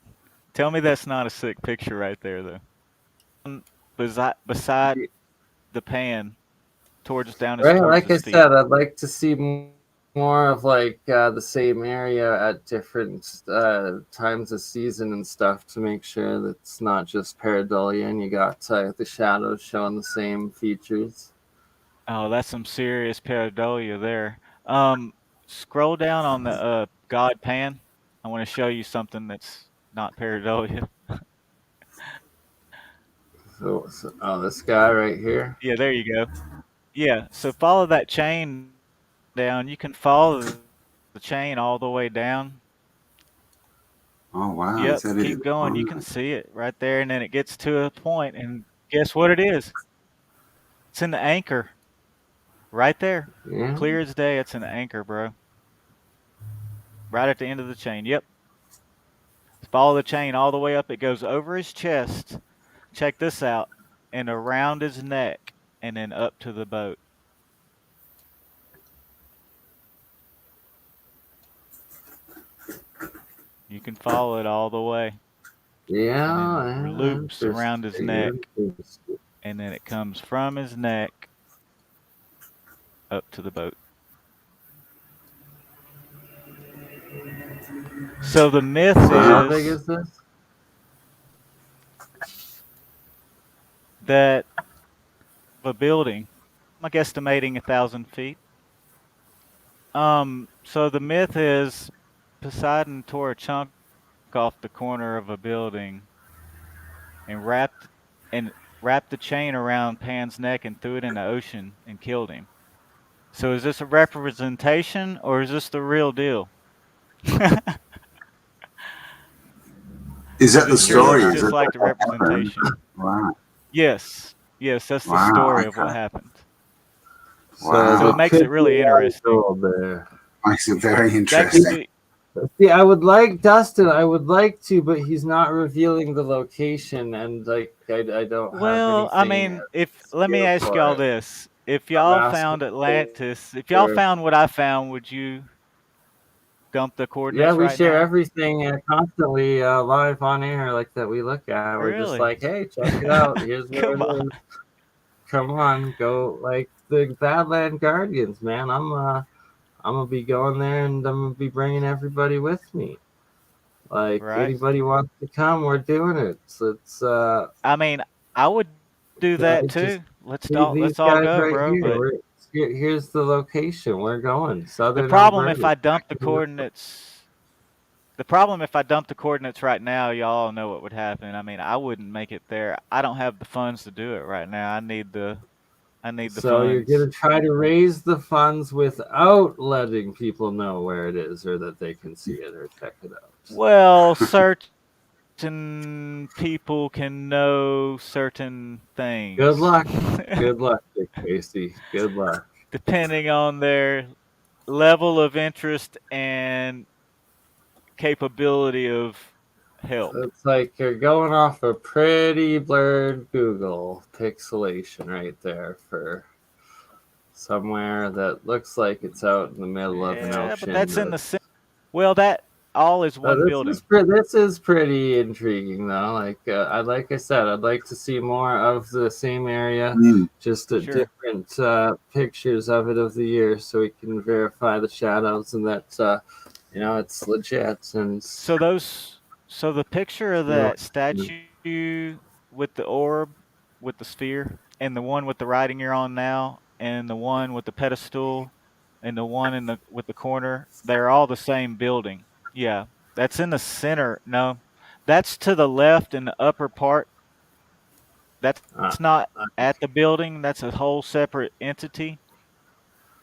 Tell me that's not a sick picture right there, though. Beside the pan, down Right, towards like the I steep. said, I'd like to see more of like the same area at different times of season and stuff to make sure that it's not just pareidolia and you got the shadows showing the same features. Oh, that's some serious pareidolia there. Scroll down on the God pan. I want to show you something that's not pareidolia. So, this guy right here. Yeah, there you go. Yeah, so follow that chain down. You can follow the chain all the way down. Oh, wow. Yep, keep going. You can see it right there, and then it gets to a point, and guess what it is? It's in the anchor. Right there. Yeah. Clear as day, it's an anchor, bro. Right at the end of the chain. Yep. Follow the chain all the way up. It goes over his chest. Check this out. And around his neck, and then up to the boat. You can follow it all the way. Yeah. And then loops around his neck. And then it comes from his neck up to the boat. So the myth is, how big is this? That a building, I'm guesstimating 1,000 feet. So the myth is Poseidon tore a chunk off the corner of a building and wrapped the chain around Pan's neck and threw it in the ocean and killed him. So is this a representation or is this the real deal? Is that the story? It's just like the representation. Wow. Yes, that's the story of what happened. Wow. So it makes it really interesting. Makes it very interesting. See, I would like Dustin. I would like to, but he's not revealing the location, and like I don't have Well, I anything mean, let me here ask for y'all it. this: if I'm y'all asking found Atlantis, if y'all for. found what I found, would you dump the Yeah, coordinates we right share now? everything constantly live on air, like that we look at. We're just Really? like, hey, check it out. Here's where Come on. it is. Come on, go like the Badland Guardians, man. I'm gonna be going there, and I'm gonna be bringing everybody with me. Like Right. anybody wants to come, we're doing it. So it's I mean, I would do that guys, just too. these Let's all guys go, right bro. here. But Here's the location. We're going the Southern problem if Alberta. I dump the coordinates, the problem if I dump the coordinates right now, y'all know what would happen. I mean, I wouldn't make it there. I don't have the funds to do it right now. I need the So you're funds. gonna try to raise the funds without letting people know where it is, or that they can see it or check it out. Well, certain people can know certain Good things. luck. Good luck, Dick Tracy. Good luck. Depending on their level of interest and capability of help. It's like you're going off a pretty blurred Google pixelation right there for somewhere that looks like it's out in the middle of an Yeah, but ocean. that's in the well, that all is one building. This is pretty intriguing though. Like I said, I'd like to see more of the same area, Mm. just Sure. different pictures of it of the year, so we can verify the shadows and that it's legit. And So the picture of that statue with the orb, with the sphere, and the one with the writing you're on now, and the one with the pedestal, and the one with the corner, they're all the same building. Yeah, that's in the center. No, that's to the left in the upper part. That's uh, not at the building. That's a whole separate entity.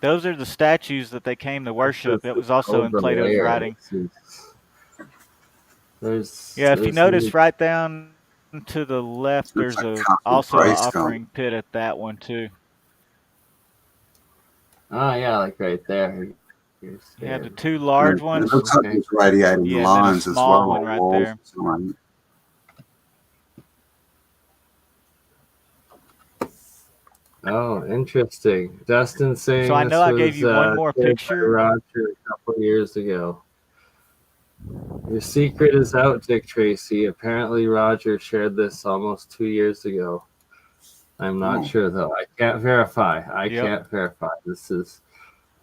Those are the statues that they came to worship. It this was also in Plato's overlayer. writing. There's Yeah, if you there's notice right down to the left, Looks there's like a Castle also an Grayskull. offering pit at that one too. oh yeah, like right there. You're You have the scared. two And large it ones. looks like Okay. it's radiating Yeah, and then a lines as well, small one or right walls. there. Something. Oh, interesting. Dustin So saying I know this I gave was you one more shared by picture. Roger a couple years ago. Your secret is out, Dick Tracy. Apparently, Roger shared this almost 2 years ago. I'm not Oh. sure though. I can't verify. Yep. This is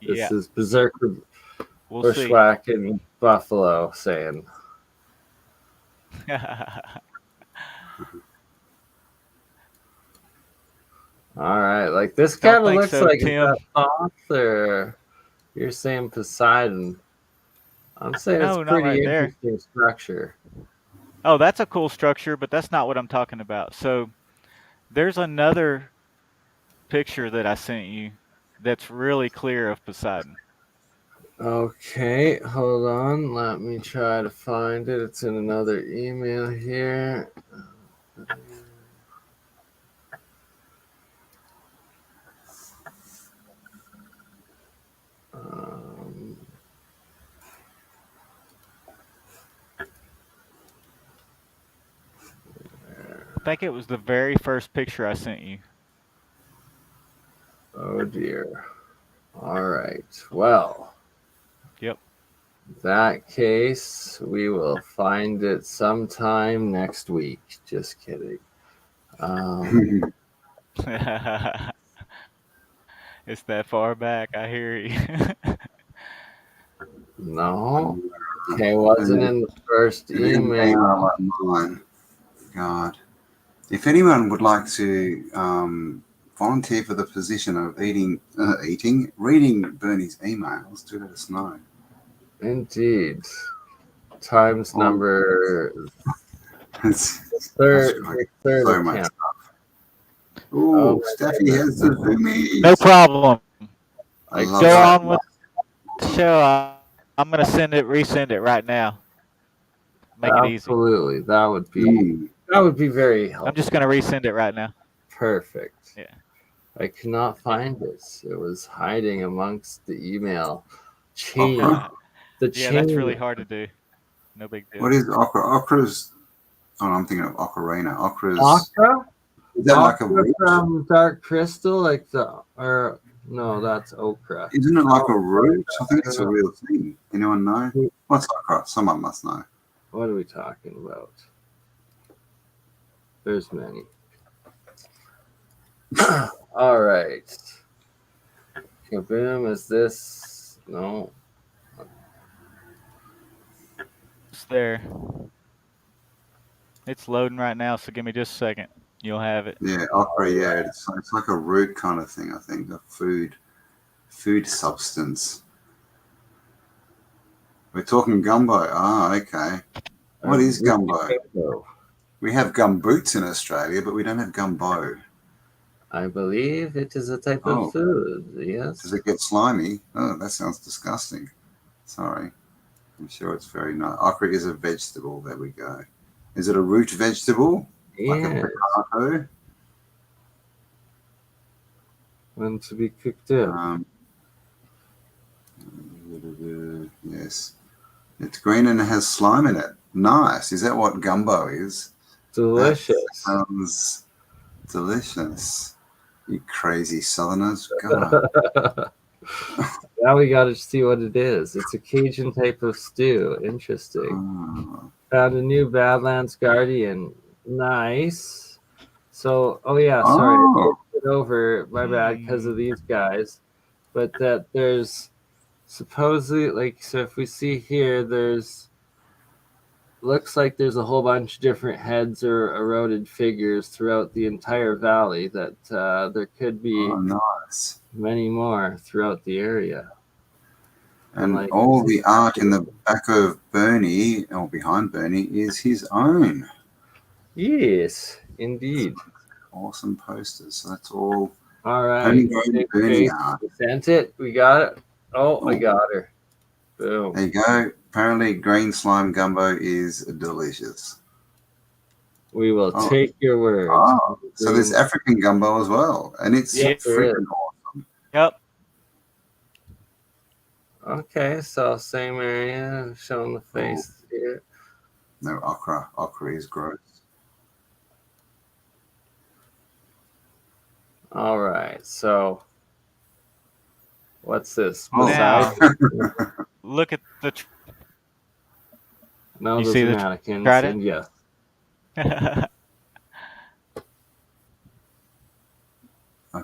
Yeah. Berserker We'll see. Bushwhack in Buffalo saying. All right, like this Don't kind of think looks so, like is Tim. that Thoth or you're saying Poseidon. I'm saying it's No, not pretty right there. interesting structure. Oh, that's a cool structure, but that's not what I'm talking about. So there's another picture that I sent you that's really clear of Poseidon. Okay, hold on. Let me try to find it. It's in another email here. Um, I think it was the very first picture I sent you. oh dear. All right. Well, Yep. in that case, we will find it sometime next week. Just kidding. It's that far back. I hear you. No, it wasn't in the first It didn't came email. out like mine. God. If anyone would like to volunteer for the position of reading Bernie's emails, do let us know. Indeed. Times number It's third so much attempt. stuff. Oh, my Steffi goodness. has the zoomies. No problem. I love Go that. on with the show. I'm gonna resend it right now. Make it easy. Absolutely. That would be very helpful. I'm just gonna resend it right now. Perfect. Yeah. I could not find it. It was hiding amongst the email chain. The Yeah, chain. that's really hard to do. No big deal. What is ochre? Ochre's. Oh, I'm thinking of ocarina. Ochre's. Ochre? Is that like a Ochre root? from dark crystal, like no, that's ochre. Isn't it like a Oh, root? I think it's a don't know. real thing. Anyone know? What's ochre? Someone must know. What are we talking about? There's many. All right. Kaboom, is this? No. It's there. It's loading right now, so give me just a second. You'll have it. Yeah, ochre. Yeah, it's like a root kind of thing. I think a food substance. We're talking gumbo. Ah, okay. What is gumbo? We have gumboots in Australia, but we don't have gumbo. I believe it is a type of food. Yes. Does it get slimy? Oh, that sounds disgusting. Sorry. I'm sure it's very nice. Ochre is a vegetable. There we go. Is it a root vegetable? Like a potato? When to be cooked up. Yes. It's green and it has slime in it. Nice. Is that what gumbo is? Delicious. That sounds delicious. You crazy southerners. God. Now we got to see what it is. It's a Cajun type of stew. Interesting. Oh. Found a new Badlands Guardian. Nice. So, sorry. I skipped it over, my bad, because of these guys. But that there's supposedly, so if we see here, looks like there's a whole bunch of different heads or eroded figures throughout the entire valley that there could be nice. Many more throughout the area. And all the art in the back of BurnEye, or behind BurnEye, is his own. Yes, indeed. Awesome posters. So that's all. All right. BurnEye art. We sent it. We got it. Oh, I got her. Boom. There you go. Apparently, green slime gumbo is delicious. We will take your word. Oh, so there's African gumbo as well, and it's freaking awesome. Yep. Okay, so same area, showing the face here. No, okra. Okra is gross. All right, so what's this? Now, look at the. No, you see the mannequins. trident? Yes. I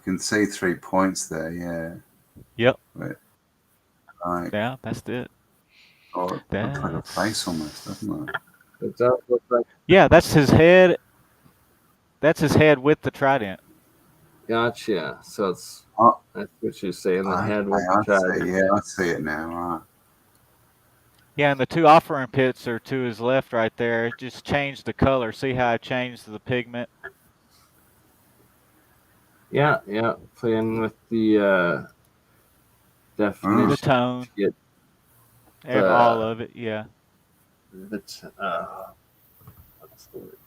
can see 3 points there. Yeah. Yep. Right. Yeah, that's it. Oh, it looks like a face almost, doesn't it? It does look like. Yeah, that's his head. That's his head with the trident. Gotcha. So it's that's what you're saying. The head with I the trident. Yeah, I see it now. Right. Yeah, and the two offering pits are to his left right there. Just change the color. See how I changed the pigment? Yeah. Playing with the definition. The tone. All of it, yeah. What's the word?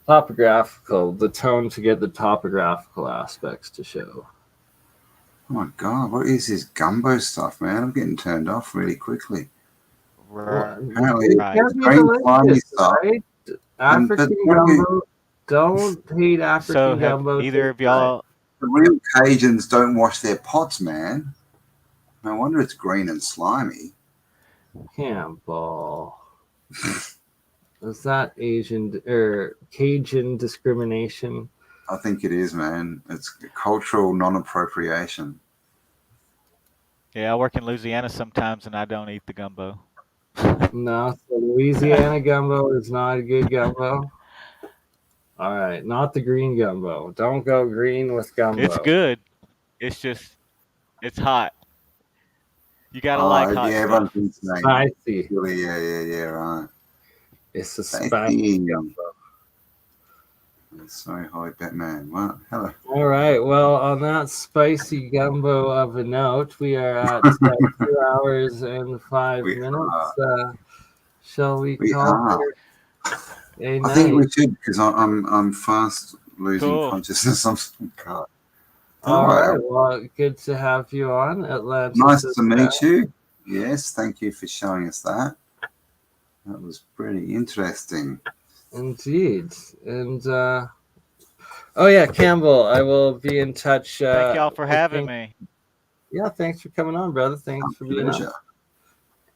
Topographical. The tone to get the topographical aspects to show. Oh my God, what is this gumbo stuff, man? I'm getting turned off really quickly. Right. Apparently, green slimy stuff. Right? African gumbo. Don't hate African gumbo. Either of y'all. The real Cajuns don't wash their pots, man. No wonder it's green and slimy. Campbell. Is that Asian or Cajun discrimination? I think it is, man. It's cultural non-appropriation. Yeah, I work in Louisiana sometimes, and I don't eat the gumbo. No, so Louisiana gumbo is not a good gumbo. All right, not the green gumbo. Don't go green with gumbo. It's good. It's just, it's hot. You gotta like hot stuff. Spicy. Yeah, right. It's a spicy gumbo. Sorry, hi, Batman. Well, hello. All right. Well, on that spicy gumbo of a note, we are at 2 hours and 5 minutes. Shall we call it? I think we should, because I'm fast losing consciousness of some card. All right. Well, good to have you on, Atlantis. Nice to meet you. Yes, thank you for showing us that. That was pretty interesting. Indeed. And oh yeah, Campbell, I will be in touch. Thank y'all for I having think- me. Yeah, thanks for coming on, brother. Thanks for being on. Pleasure.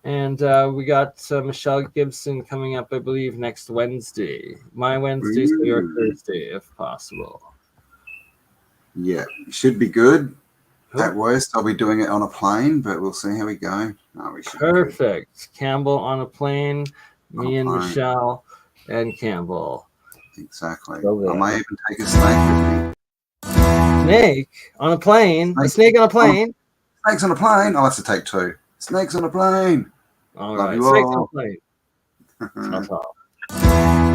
And we got Michelle Gibson coming up, I believe, next Wednesday. My Wednesday, so your Ooh. Thursday, if possible. Yeah, should be good. Cool. At worst, I'll be doing it on a plane, but we'll see how we go. No, we should be good. Perfect. Campbell on a plane, On me a and plane. Michelle and Campbell. Exactly. Lovely. I may even take a snake with me. Snake on a plane. A Snake. snake on a plane. Snakes on a plane. I'll have to take 2. Snakes on a plane. All Love right. you Snakes on a all. plane. Ta-ta.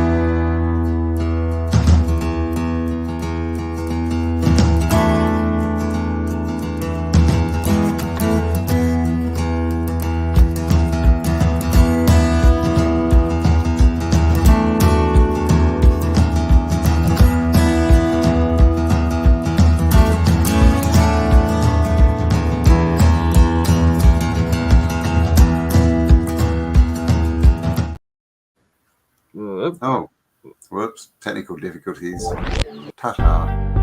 Whoop. Oh, whoops. Technical difficulties. Ta-ta.